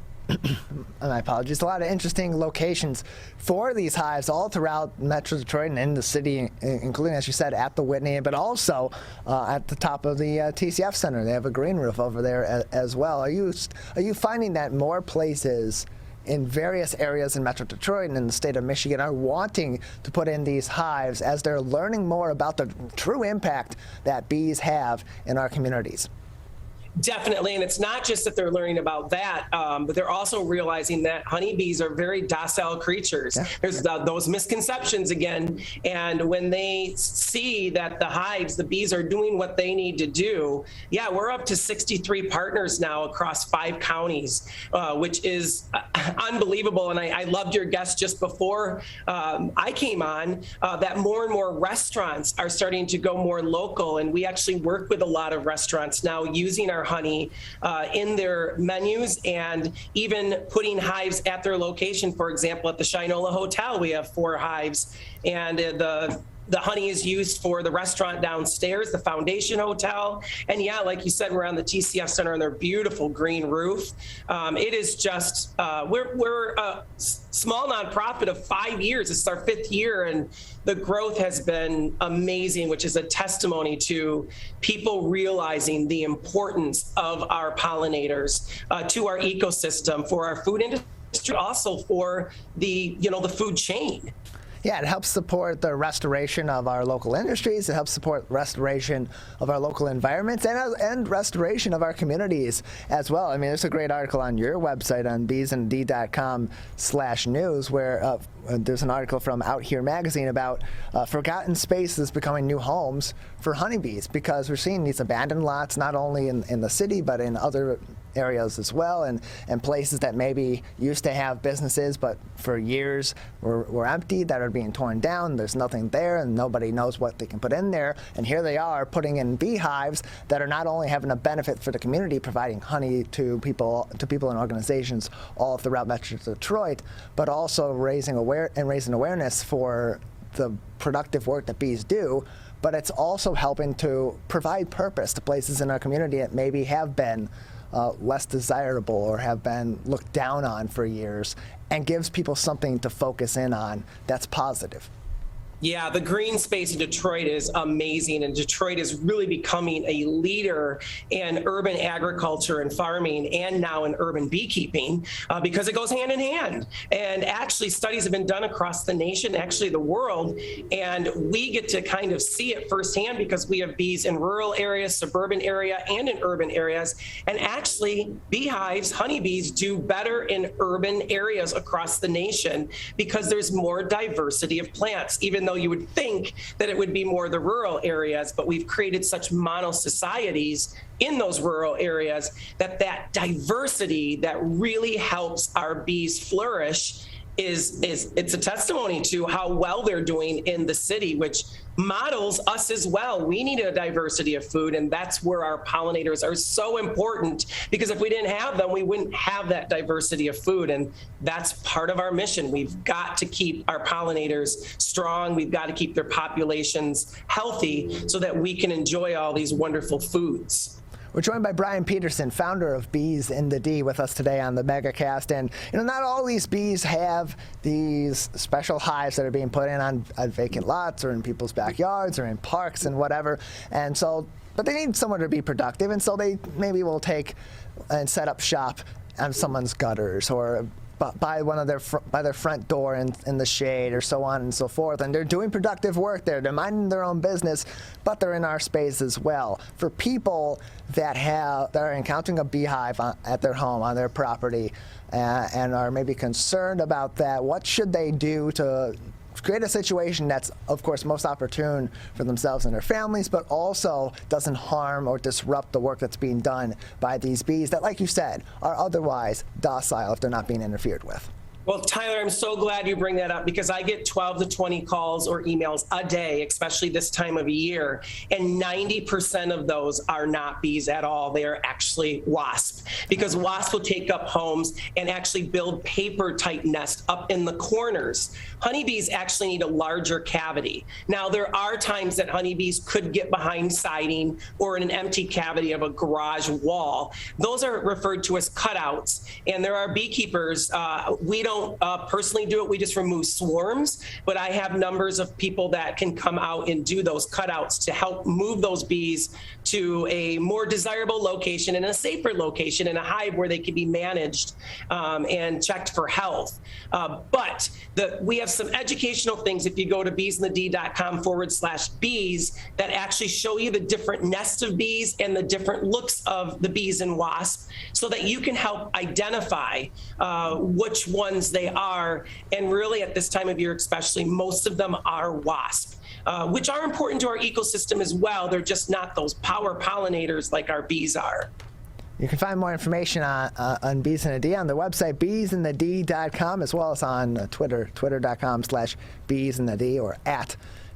[SPEAKER 1] my apologies, a lot of interesting locations for these hives all throughout Metro Detroit and in the city, including, as you said, at the Whitney, but also at the top of the TCF Center. They have a green roof over there as well. Are you finding that more places in various areas in Metro Detroit and in the state of Michigan are wanting to put in these hives as they're learning more about the true impact that bees have in our communities?
[SPEAKER 18] Definitely, and it's not just that they're learning about that, but they're also realizing that honeybees are very docile creatures. Yeah. There's those misconceptions again, and when they see that the hives, the bees are doing what they need to do, yeah, we're up to 63 partners now across 5 counties, which is unbelievable. And I loved your guest just before I came on, that more and more restaurants are starting to go more local, and we actually work with a lot of restaurants now using our honey in their menus and even putting hives at their location. For example, at the Shinola Hotel, we have 4 hives, and the honey is used for the restaurant downstairs, the Foundation Hotel. And yeah, like you said, we're on the TCF Center on their beautiful green roof. It is just, we're a small nonprofit of 5 years. This is our 5th year, and the growth has been amazing, which is a testimony to people realizing the importance of our pollinators to our ecosystem, for our food industry, also for the food chain.
[SPEAKER 1] Yeah, it helps support the restoration of our local industries. It helps support restoration of our local environments and restoration of our communities as well. I mean, there's a great article on your website on beesand.com/news where there's an article from Out Here magazine about forgotten spaces becoming new homes for honeybees, because we're seeing these abandoned lots not only in the city but in other areas as well, and places that maybe used to have businesses but for years were empty, that are being torn down. There's nothing there and nobody knows what they can put in there, and here they are putting in beehives that are not only having a benefit for the community, providing honey to people and organizations all throughout Metro Detroit, but also raising awareness for the productive work that bees do. But it's also helping to provide purpose to places in our community that maybe have been less desirable or have been looked down on for years, and gives people something to focus in on that's positive.
[SPEAKER 18] Yeah, the green space in Detroit is amazing, and Detroit is really becoming a leader in urban agriculture and farming, and now in urban beekeeping, because it goes hand in hand. And actually, studies have been done across the nation, actually the world, and we get to kind of see it firsthand because we have bees in rural areas, suburban area, and in urban areas. And actually, beehives, honeybees, do better in urban areas across the nation because there's more diversity of plants, even though you would think that it would be more the rural areas, but we've created such mono societies in those rural areas that diversity that really helps our bees flourish it's a testimony to how well they're doing in the city, which models us as well. We need a diversity of food, and that's where our pollinators are so important, because if we didn't have them, we wouldn't have that diversity of food, and that's part of our mission. We've got to keep our pollinators strong. We've got to keep their populations healthy so that we can enjoy all these wonderful foods.
[SPEAKER 1] We're joined by Brian Peterson, founder of Bees in the D, with us today on the Megacast. And not all these bees have these special hives that are being put in on vacant lots or in people's backyards or in parks and whatever. And so, but they need somewhere to be productive, and so they maybe will take and set up shop on someone's gutters or by their front door in the shade, or so on and so forth. And they're doing productive work there. They're minding their own business, but they're in our space as well. For people that are encountering a beehive at their home, on their property, and are maybe concerned about that, what should they do to create a situation that's, of course, most opportune for themselves and their families, but also doesn't harm or disrupt the work that's being done by these bees that, like you said, are otherwise docile if they're not being interfered with?
[SPEAKER 18] Well, Tyler, I'm so glad you bring that up, because I get 12 to 20 calls or emails a day, especially this time of year, and 90% of those are not bees at all. They are actually wasps, because wasps will take up homes and actually build paper-type nests up in the corners. Honeybees actually need a larger cavity. Now, there are times that honeybees could get behind siding or in an empty cavity of a garage wall. Those are referred to as cutouts, and there are beekeepers. We don't personally do it. We just remove swarms, but I have numbers of people that can come out and do those cutouts to help move those bees to a more desirable location and a safer location in a hive where they can be managed and checked for health. But we have some educational things if you go to beesandthed.com/bees that actually show you the different nests of bees and the different looks of the bees and wasps, so that you can help identify which ones they are. And really at this time of year especially, most of them are wasps, which are important to our ecosystem as well. They're just not those power pollinators like our bees are.
[SPEAKER 1] You can find more information on Bees in the D on the website, beesinthed.com, as well as on Twitter, twitter.com/beesinthed or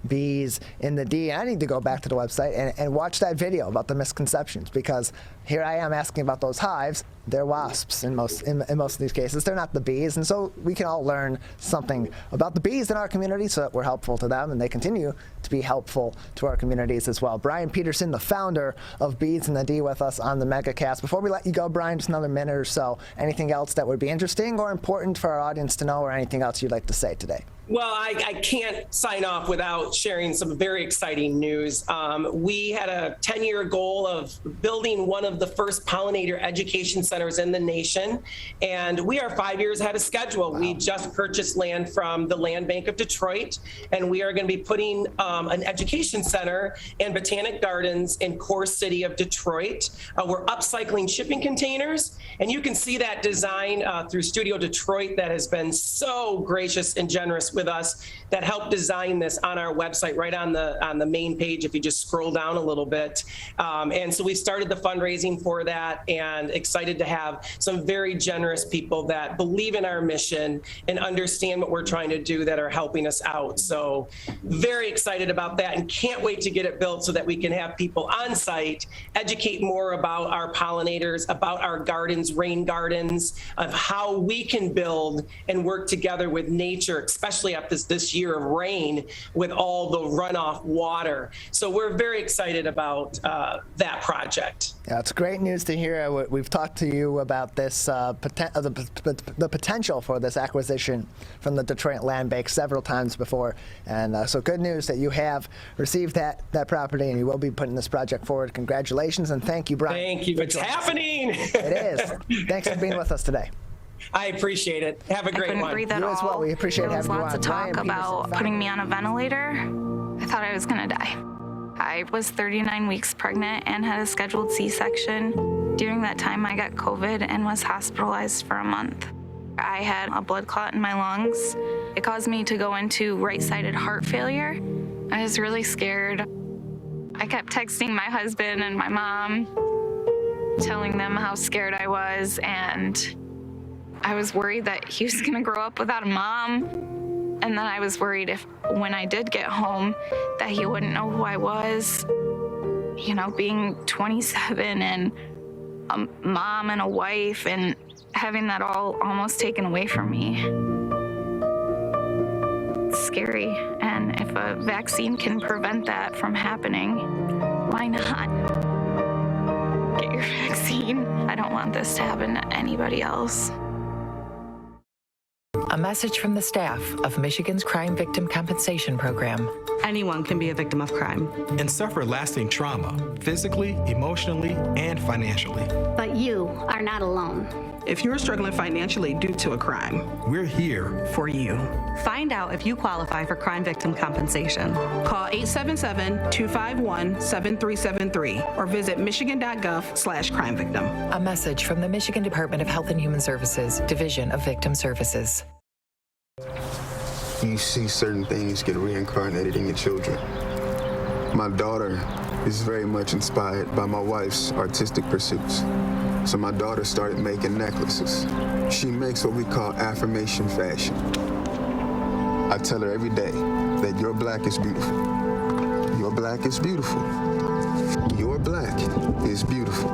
[SPEAKER 1] @beesinthed. I need to go back to the website and watch that video about the misconceptions, because here I am asking about those hives. They're wasps in most of these cases. They're not the bees, and so we can all learn something about the bees in our community so that we're helpful to them, and they continue to be helpful to our communities as well. Brian Peterson, the founder of Bees in the D, with us on the Megacast. Before we let you go, Brian, just another minute or so, anything else that would be interesting or important for our audience to know, or anything else you'd like to say today?
[SPEAKER 18] Well, I can't sign off without sharing some very exciting news. We had a 10-year goal of building one of the first pollinator education centers in the nation, and we are 5 years ahead of schedule. Wow. We just purchased land from the Land Bank of Detroit, and we are going to be putting an education center and botanic gardens in core city of Detroit. We're upcycling shipping containers, and you can see that design through Studio Detroit that has been so gracious and generous with us, that helped design this on our website, right on the main page if you just scroll down a little bit. And so we started the fundraising for that, and excited to have some very generous people that believe in our mission and understand what we're trying to do that are helping us out. So very excited about that, and can't wait to get it built so that we can have people on site educate more about our pollinators, about our gardens, rain gardens, of how we can build and work together with nature, especially after this year of rain with all the runoff water. So we're very excited about that project.
[SPEAKER 1] Yeah, it's great news to hear. We've talked to you about this, the potential for this acquisition from the Detroit Land Bank several times before. And so good news that you have received that property, and you will be putting this project forward. Congratulations, and thank you, Brian.
[SPEAKER 18] Thank you. It's happening.
[SPEAKER 1] It is. Thanks for being with us today.
[SPEAKER 18] I appreciate it. Have a great one.
[SPEAKER 2] I couldn't breathe at all.
[SPEAKER 1] As well. We appreciate
[SPEAKER 2] there was
[SPEAKER 1] having
[SPEAKER 2] lots
[SPEAKER 1] you on.
[SPEAKER 2] of talk about putting me on a ventilator. I thought I was going to die. I was 39 weeks pregnant and had a scheduled C-section. During that time, I got COVID and was hospitalized for a month. I had a blood clot in my lungs. It caused me to go into right-sided heart failure. I was really scared. I kept texting my husband and my mom, telling them how scared I was, and I was worried that he was going to grow up without a mom. And then I was worried if, when I did get home, that he wouldn't know who I was. You know, being 27 and a mom and a wife, and having that all almost taken away from me. It's scary. And if a vaccine can prevent that from happening, why not? Get your vaccine. I don't want this to happen to anybody else.
[SPEAKER 3] A message from the staff of Michigan's Crime Victim Compensation Program.
[SPEAKER 4] Anyone can be a victim of crime
[SPEAKER 5] and suffer lasting trauma, physically, emotionally, and financially.
[SPEAKER 6] But you are not alone.
[SPEAKER 4] If you're struggling financially due to a crime,
[SPEAKER 5] we're here
[SPEAKER 4] for you.
[SPEAKER 7] Find out if you qualify for crime victim compensation.
[SPEAKER 4] Call 877-251-7373 or visit michigan.gov/crime-victim.
[SPEAKER 3] A message from the Michigan Department of Health and Human Services, Division of Victim Services.
[SPEAKER 8] You see certain things get reincarnated in your children. My daughter is very much inspired by my wife's artistic pursuits. So my daughter started making necklaces. She makes what we call affirmation fashion. I tell her every day that your black is beautiful. Your black is beautiful. Your black is beautiful.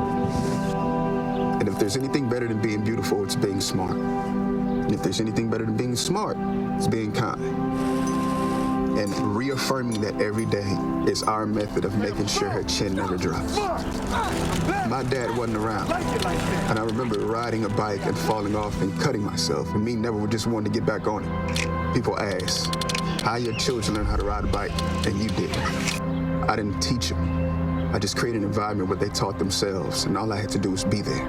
[SPEAKER 8] And if there's anything better than being beautiful, it's being smart. And if there's anything better than being smart, it's being kind. And reaffirming that every day is our method of making sure her chin never drops. My dad wasn't around, and I remember riding a bike and falling off and cutting myself, and me never just wanting to get back on it. People ask, how your children learn how to ride a bike, and you didn't. I didn't teach them. I just created an environment where they taught themselves, and all I had to do was be there.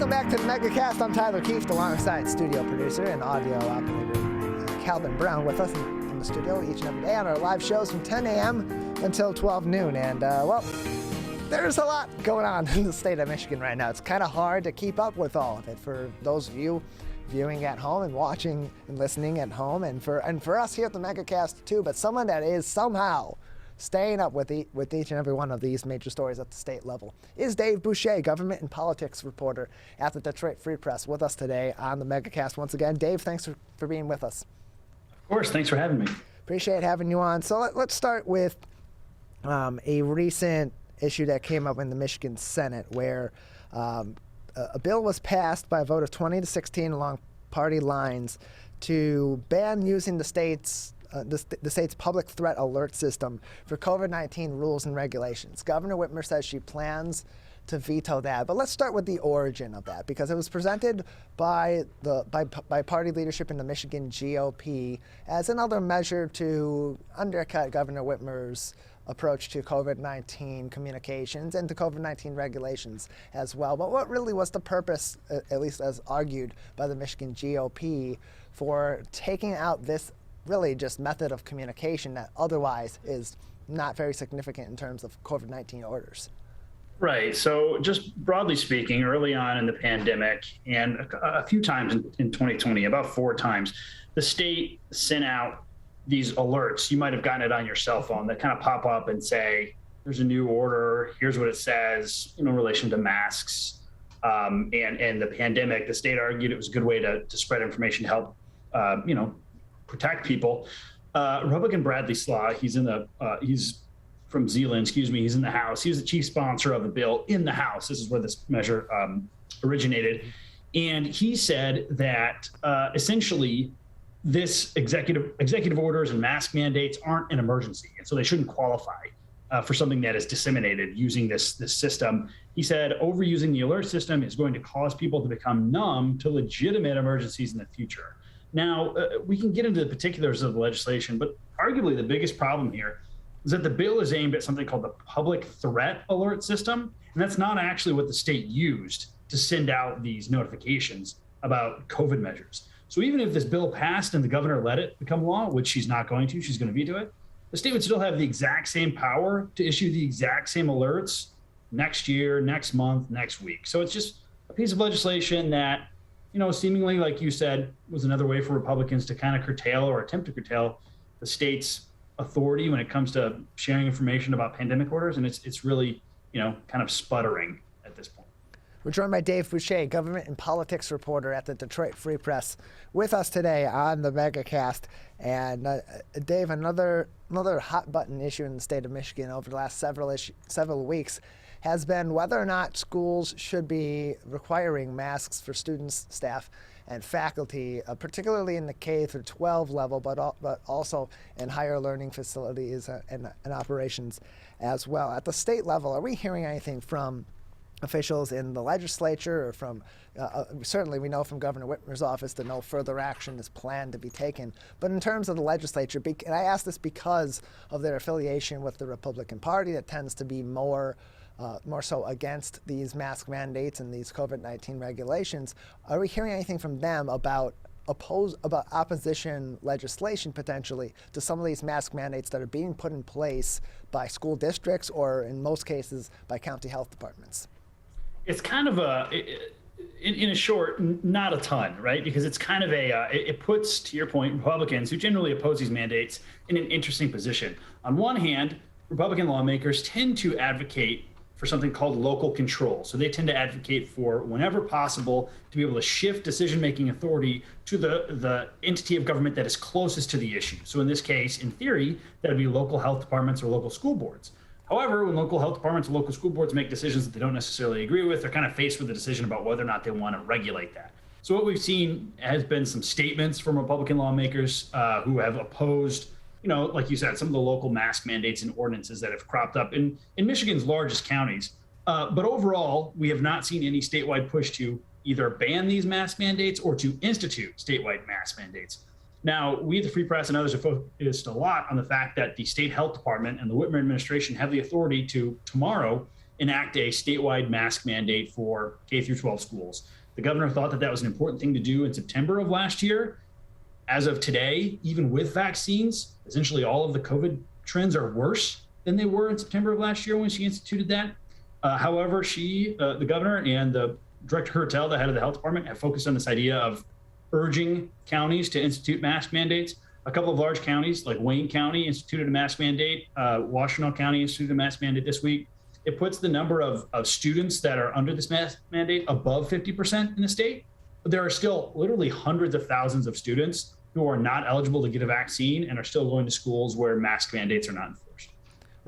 [SPEAKER 1] Back to the Megacast. I'm Tyler Keefe, alongside studio producer and audio operator Calvin Brown, with us in the studio each and every day on our live shows from 10 a.m. until 12 noon. And, well, there's a lot going on in the state of Michigan right now. It's kind of hard to keep up with all of it for those of you viewing at home and watching and listening at home, and for us here at the Megacast too. But someone that is somehow staying up with each and every one of these major stories at the state level is Dave Boucher, government and politics reporter at the Detroit Free Press, with us today on the Megacast once again. Dave, thanks for being with us.
[SPEAKER 17] Of course, thanks for having me.
[SPEAKER 1] Appreciate having you on. So let's start with a recent issue that came up in the Michigan Senate, where a bill was passed by a vote of 20 to 16 along party lines to ban using the state's the state's public threat alert system for COVID-19 rules and regulations. Governor Whitmer says she plans to veto that. But let's start with the origin of that, because it was presented by party leadership in the Michigan GOP as another measure to undercut Governor Whitmer's approach to COVID-19 communications and to COVID-19 regulations as well. But what really was the purpose, at least as argued by the Michigan GOP, for taking out this really just method of communication that otherwise is not very significant in terms of COVID-19 orders?
[SPEAKER 17] Right. So just broadly speaking, early on in the pandemic and a few times in 2020, about 4 times, the state sent out these alerts. You might have gotten it on your cell phone that kind of pop up and say, there's a new order, here's what it says, in relation to masks and the pandemic. The state argued it was a good way to spread information to help, protect people. Republican Bradley Slaw, he's from Zealand, he's in the House. He was the chief sponsor of the bill in the House. This is where this measure originated. And he said that essentially this executive orders and mask mandates aren't an emergency. And so they shouldn't qualify for something that is disseminated using this system. He said overusing the alert system is going to cause people to become numb to legitimate emergencies in the future. Now, we can get into the particulars of the legislation, but arguably the biggest problem here is that the bill is aimed at something called the public threat alert system. And that's not actually what the state used to send out these notifications about COVID measures. So even if this bill passed and the governor let it become law, which she's not going to, she's going to veto it, the state would still have the exact same power to issue the exact same alerts next year, next month, next week. So it's just a piece of legislation that, seemingly, like you said, was another way for Republicans to kind of curtail or attempt to curtail the state's authority when it comes to sharing information about pandemic orders. And it's really, kind of sputtering at this point.
[SPEAKER 1] We're joined by Dave Boucher, government and politics reporter at the Detroit Free Press, with us today on the Megacast. And Dave, another hot button issue in the state of Michigan over the last several weeks has been whether or not schools should be requiring masks for students, staff, and faculty, particularly in the K-12 level, but also in higher learning facilities and operations as well. At the state level, are we hearing anything from officials in the legislature or from, certainly we know from Governor Whitmer's office that no further action is planned to be taken. But in terms of the legislature, and I ask this because of their affiliation with the Republican Party that tends to be more so against these mask mandates and these COVID-19 regulations, are we hearing anything from them about opposition legislation potentially to some of these mask mandates that are being put in place by school districts or in most cases by county health departments? It's kind of in a short, not a ton, right? Because it's kind of it puts, to your point, Republicans who generally oppose these mandates in an interesting position. On one hand, Republican lawmakers tend to advocate for something called local control. So they tend to advocate for, whenever possible, to be able to shift decision-making authority to the entity of government that is closest to the issue. So in this case, in theory, that would be local health departments or local school boards. However, when local health departments and local school boards make decisions that they don't necessarily agree with, they're kind of faced with a decision about whether or not they want to regulate that. So what we've seen has been some statements from Republican lawmakers who have opposed, like you said, some of the local mask mandates and ordinances that have cropped up in Michigan's largest counties. But overall, we have not seen any statewide push to either ban these mask mandates or to institute statewide mask mandates. Now, we at the Free Press and others have focused a lot on the fact that the state health department and the Whitmer administration have the authority to tomorrow enact a statewide mask mandate for K-12 schools. The governor thought that was an important thing to do in September of last year. As of today, even with vaccines, essentially all of the COVID trends are worse than they were in September of last year when she instituted that. However, the governor and the Director Hertel, the head of the health department, have focused on this idea of urging counties to institute mask mandates. A couple of large counties like Wayne County instituted a mask mandate. Washtenaw County instituted a mask mandate this week. It puts the number of students that are under this mask mandate above 50% in the state. But there are still literally hundreds of thousands of students who are not eligible to get a vaccine and are still going to schools where mask mandates are not enforced.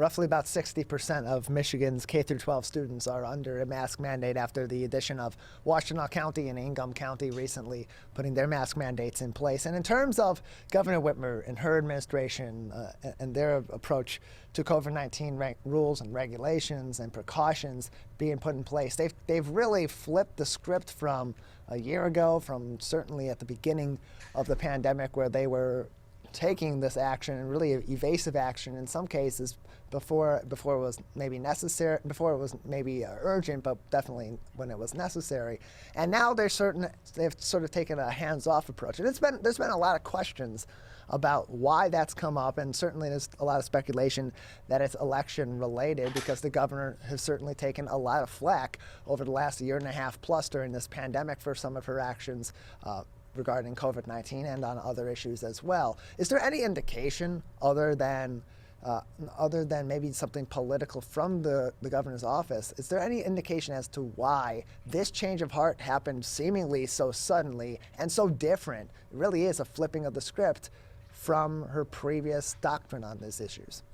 [SPEAKER 1] roughly about 60% of Michigan's K-12 students are under a mask mandate after the addition of Washtenaw County and Ingham County recently putting their mask mandates in place. And in terms of Governor Whitmer and her administration and their approach to COVID-19 rules and regulations and precautions being put in place, they've really flipped the script from a year ago, from certainly at the beginning of the pandemic, where they were taking this action, and really evasive action in some cases, before it was maybe necessary, before it was maybe urgent, but definitely when it was necessary. And now they've sort of taken a hands-off approach. And there's been a lot of questions about why that's come up, and certainly there's a lot of speculation that it's election related, because the governor has certainly taken a lot of flack over the last year and a half plus during this pandemic for some of her actions regarding COVID-19 and on other issues as well. Is there any indication other than maybe something political from the governor's office? Is there any indication as to why this change of heart happened seemingly so suddenly and so different? It really is a flipping of the script from her previous doctrine on these issues.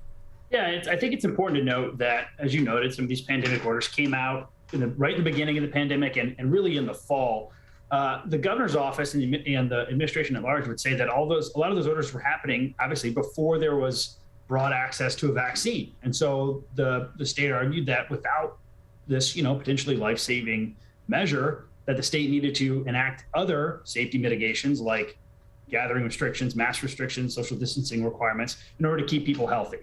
[SPEAKER 17] Yeah, I think it's important to note that, as you noted, some of these pandemic orders came out right in the beginning of the pandemic and really in the fall. The governor's office and the administration at large would say that a lot of those orders were happening, obviously, before there was broad access to a vaccine. And so the state argued that without this, potentially life-saving measure, that the state needed to enact other safety mitigations like gathering restrictions, mask restrictions, social distancing requirements in order to keep people healthy.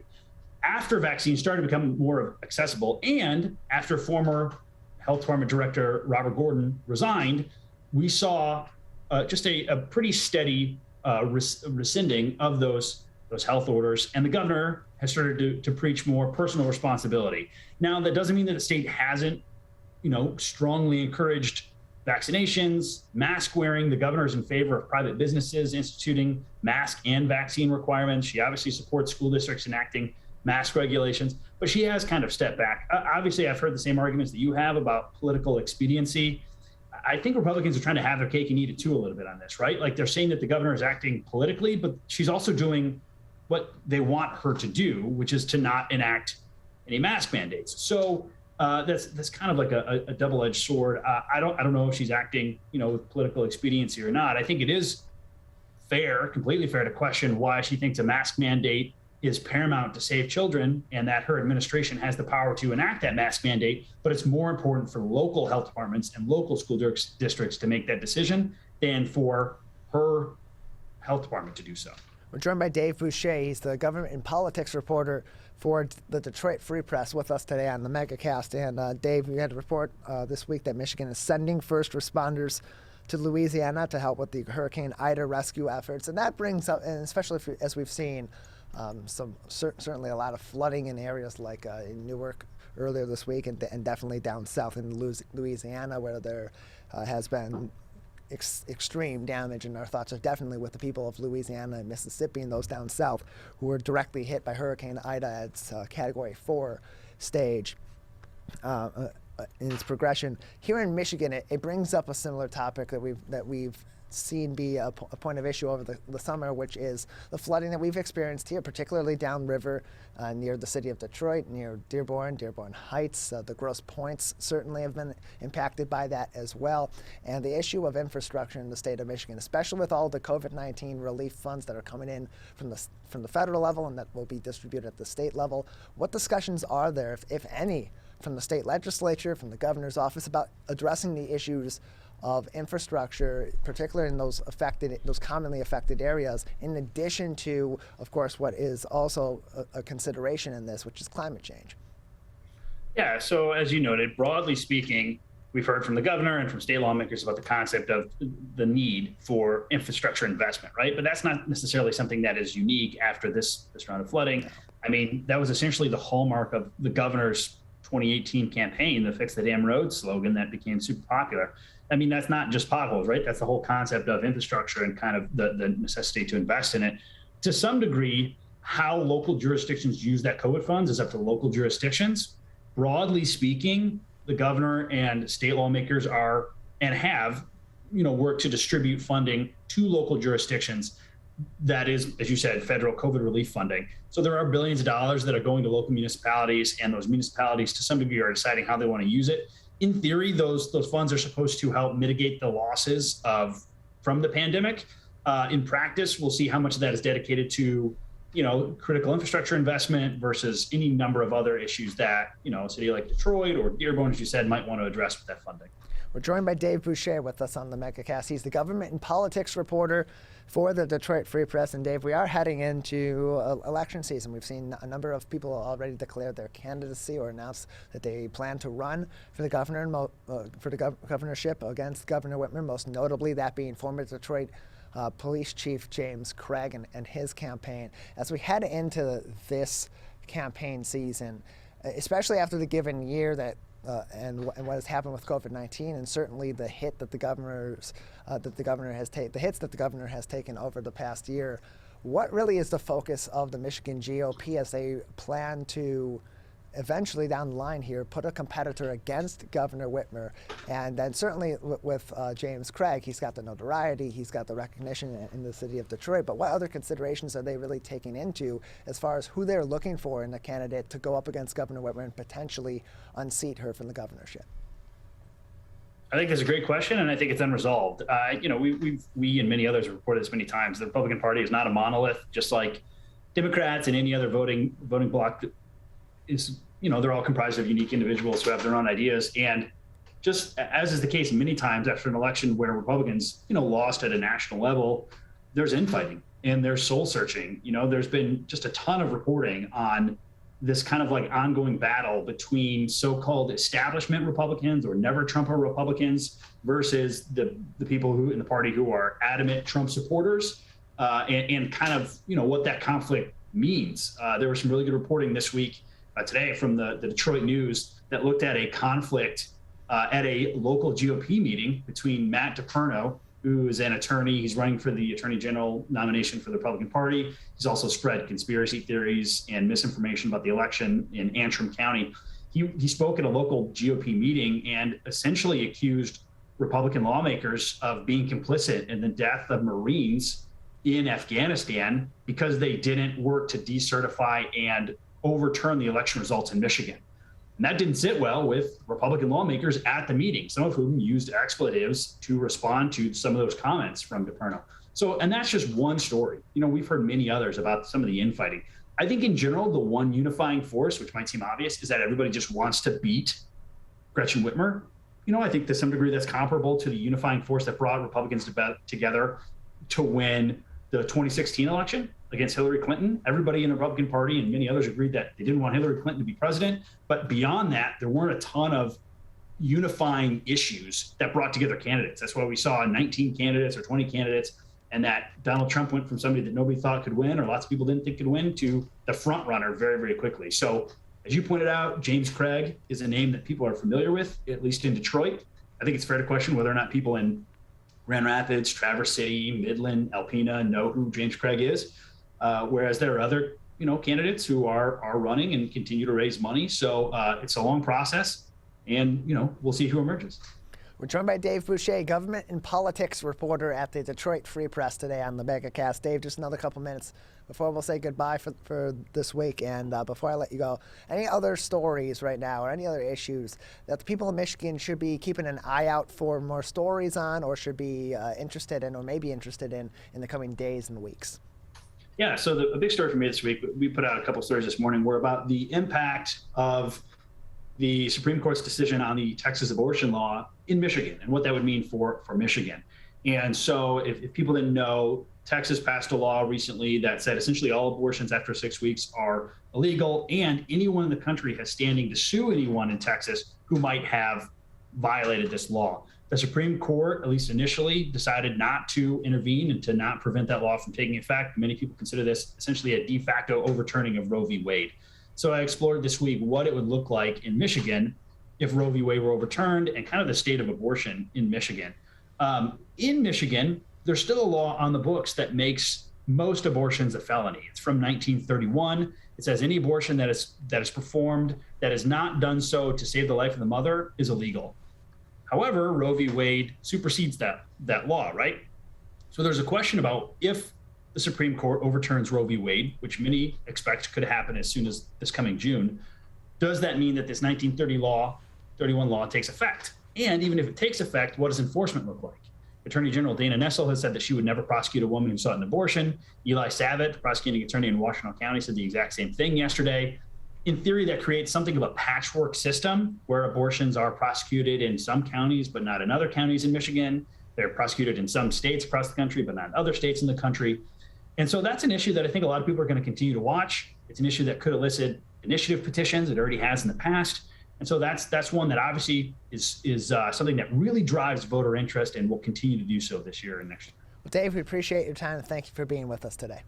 [SPEAKER 17] After vaccines started becoming more accessible, and after former Health Department Director Robert Gordon resigned, we saw just a pretty steady rescinding of those health orders, and the governor has started to preach more personal responsibility. Now, that doesn't mean that the state hasn't, strongly encouraged vaccinations, mask wearing. The governor is in favor of private businesses instituting mask and vaccine requirements. She obviously supports school districts enacting mask regulations, but she has kind of stepped back. Obviously, I've heard the same arguments that you have about political expediency. I think Republicans are trying to have their cake and eat it too a little bit on this, right? Like, they're saying that the governor is acting politically, but she's also doing what they want her to do, which is to not enact any mask mandates. So that's kind of like a double-edged sword. I don't know if she's acting, with political expediency or not. I think it is fair, completely fair, to question why she thinks a mask mandate is paramount to save children, and that her administration has the power to enact that mask mandate. But it's more important for local health departments and local school districts to make that decision than for her health department to do so.
[SPEAKER 1] We're joined by Dave Boucher. He's the government and politics reporter for the Detroit Free Press, with us today on the Megacast. And Dave, we had a report this week that Michigan is sending first responders to Louisiana to help with the Hurricane Ida rescue efforts. And that brings up, and especially as we've seen, certainly a lot of flooding in areas like in Newark earlier this week, and definitely down south in Louisiana, where there has been extreme damage. And our thoughts are definitely with the people of Louisiana and Mississippi and those down south who were directly hit by Hurricane Ida at its Category 4 stage in its progression. Here in Michigan, it brings up a similar topic that we've seen be a point of issue over the summer, which is the flooding that we've experienced here, particularly downriver near the city of Detroit, near Dearborn Heights. The Grosse Points certainly have been impacted by that as well. And the issue of infrastructure in the state of Michigan, especially with all the COVID-19 relief funds that are coming in from the federal level and that will be distributed at the state level. What discussions are there, if any, from the state legislature, from the governor's office, about addressing the issues of infrastructure, particularly in those commonly affected areas, in addition to, of course, what is also a consideration in this, which is climate change?
[SPEAKER 17] Yeah, so as you noted, broadly speaking, we've heard from the governor and from state lawmakers about the concept of the need for infrastructure investment, right? But that's not necessarily something that is unique after this round of flooding. I mean, that was essentially the hallmark of the governor's 2018 campaign, the Fix the Damn Road slogan that became super popular. I mean, that's not just potholes, right? That's the whole concept of infrastructure and kind of the necessity to invest in it. To some degree, how local jurisdictions use that COVID funds is up to local jurisdictions. Broadly speaking, the governor and state lawmakers are and have, worked to distribute funding to local jurisdictions. that is, as you said, federal COVID relief funding. So there are billions of dollars that are going to local municipalities, and those municipalities to some degree are deciding how they want to use it. In theory, those funds are supposed to help mitigate the losses from the pandemic. In practice, we'll see how much of that is dedicated to, critical infrastructure investment versus any number of other issues that, a city like Detroit or Dearborn, as you said, might want to address with that funding.
[SPEAKER 1] We're joined by Dave Boucher with us on the Megacast. He's the government and politics reporter for the Detroit Free Press. And Dave, we are heading into election season. We've seen a number of people already declare their candidacy or announce that they plan to run for the governorship against Governor Whitmer, most notably that being former Detroit Police Chief James Craig and his campaign. As we head into this campaign season, especially after the given year that and what has happened with COVID-19, and certainly the hit that the governor has taken over the past year, what really is the focus of the Michigan GOP as they plan to eventually down the line here put a competitor against Governor Whitmer? And then certainly with James Craig, he's got the notoriety, he's got the recognition in the city of Detroit, but what other considerations are they really taking into as far as who they're looking for in a candidate to go up against Governor Whitmer and potentially unseat her from the governorship?
[SPEAKER 17] I think that's a great question, and I think it's unresolved. We and many others have reported this many times. The Republican Party is not a monolith, just like Democrats and any other voting bloc is, they're all comprised of unique individuals who have their own ideas. And just as is the case many times after an election where Republicans, lost at a national level, there's infighting and there's soul searching. There's been just a ton of reporting on this kind of like ongoing battle between so-called establishment Republicans or never Trumper Republicans versus the people who in the party who are adamant Trump supporters, and kind of, what that conflict means. There was some really good reporting this week today from the Detroit News that looked at a conflict at a local GOP meeting between Matt DePerno, who is an attorney. He's running for the Attorney General nomination for the Republican Party. He's also spread conspiracy theories and misinformation about the election in Antrim County. He spoke at a local GOP meeting and essentially accused Republican lawmakers of being complicit in the death of Marines in Afghanistan because they didn't work to decertify and overturn the election results in Michigan. And that didn't sit well with Republican lawmakers at the meeting, some of whom used expletives to respond to some of those comments from DePerno. So, and that's just one story. We've heard many others about some of the infighting. I think in general, the one unifying force, which might seem obvious, is that everybody just wants to beat Gretchen Whitmer. I think to some degree that's comparable to the unifying force that brought Republicans together to win the 2016 election against Hillary Clinton. Everybody in the Republican Party and many others agreed that they didn't want Hillary Clinton to be president. But beyond that, there weren't a ton of unifying issues that brought together candidates. That's why we saw 19 candidates or 20 candidates, and that Donald Trump went from somebody that nobody thought could win or lots of people didn't think could win to the front runner very, very quickly. So as you pointed out, James Craig is a name that people are familiar with, at least in Detroit. I think it's fair to question whether or not people in Grand Rapids, Traverse City, Midland, Alpena know who James Craig is. Whereas there are other, candidates who are running and continue to raise money. So it's a long process, and we'll see who emerges.
[SPEAKER 1] We're joined by Dave Boucher, government and politics reporter at the Detroit Free Press today on the Megacast. Dave, just another couple minutes before we'll say goodbye for this week, and before I let you go, any other stories right now or any other issues that the people of Michigan should be keeping an eye out for more stories on, or should be interested in, or maybe interested in the coming days and weeks?
[SPEAKER 17] Yeah, so a big story for me this week, we put out a couple stories this morning, were about the impact of the Supreme Court's decision on the Texas abortion law in Michigan and what that would mean for Michigan. And so if people didn't know, Texas passed a law recently that said essentially all abortions after 6 weeks are illegal, and anyone in the country has standing to sue anyone in Texas who might have violated this law. The Supreme Court, at least initially, decided not to intervene and to not prevent that law from taking effect. Many people consider this essentially a de facto overturning of Roe v. Wade. So I explored this week what it would look like in Michigan if Roe v. Wade were overturned and kind of the state of abortion in Michigan. In Michigan, there's still a law on the books that makes most abortions a felony. It's from 1931. It says any abortion that is performed that is not done so to save the life of the mother is illegal. However, Roe v. Wade supersedes that law, right? So there's a question about if the Supreme Court overturns Roe v. Wade, which many expect could happen as soon as this coming June, does that mean that this 1931 law takes effect? And even if it takes effect, what does enforcement look like? Attorney General Dana Nessel has said that she would never prosecute a woman who sought an abortion. Eli Savitt, prosecuting attorney in Washtenaw County, said the exact same thing yesterday. In theory, that creates something of a patchwork system where abortions are prosecuted in some counties, but not in other counties in Michigan. They're prosecuted in some states across the country, but not in other states in the country. And so that's an issue that I think a lot of people are going to continue to watch. It's an issue that could elicit initiative petitions. It already has in the past. And so that's one that obviously is something that really drives voter interest and will continue to do so this year and next year.
[SPEAKER 1] Well, Dave, we appreciate your time and thank you for being with us today.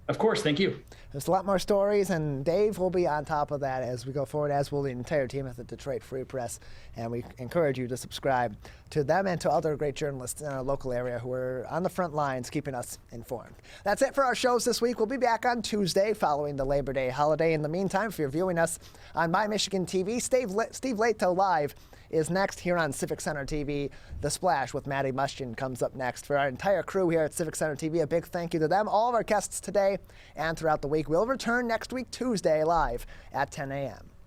[SPEAKER 17] Of course, thank you.
[SPEAKER 1] There's a lot more stories, and Dave will be on top of that as we go forward, as will the entire team at the Detroit Free Press. And we encourage you to subscribe to them and to other great journalists in our local area who are on the front lines keeping us informed. That's it for our shows this week. We'll be back on Tuesday following the Labor Day holiday. In the meantime, if you're viewing us on My Michigan TV, Steve Lato Live is next here on Civic Center TV. The Splash with Maddie Mustian comes up next. For our entire crew here at Civic Center TV, a big thank you to them, all of our guests today and throughout the week. We'll return next week, Tuesday, live at 10 a.m.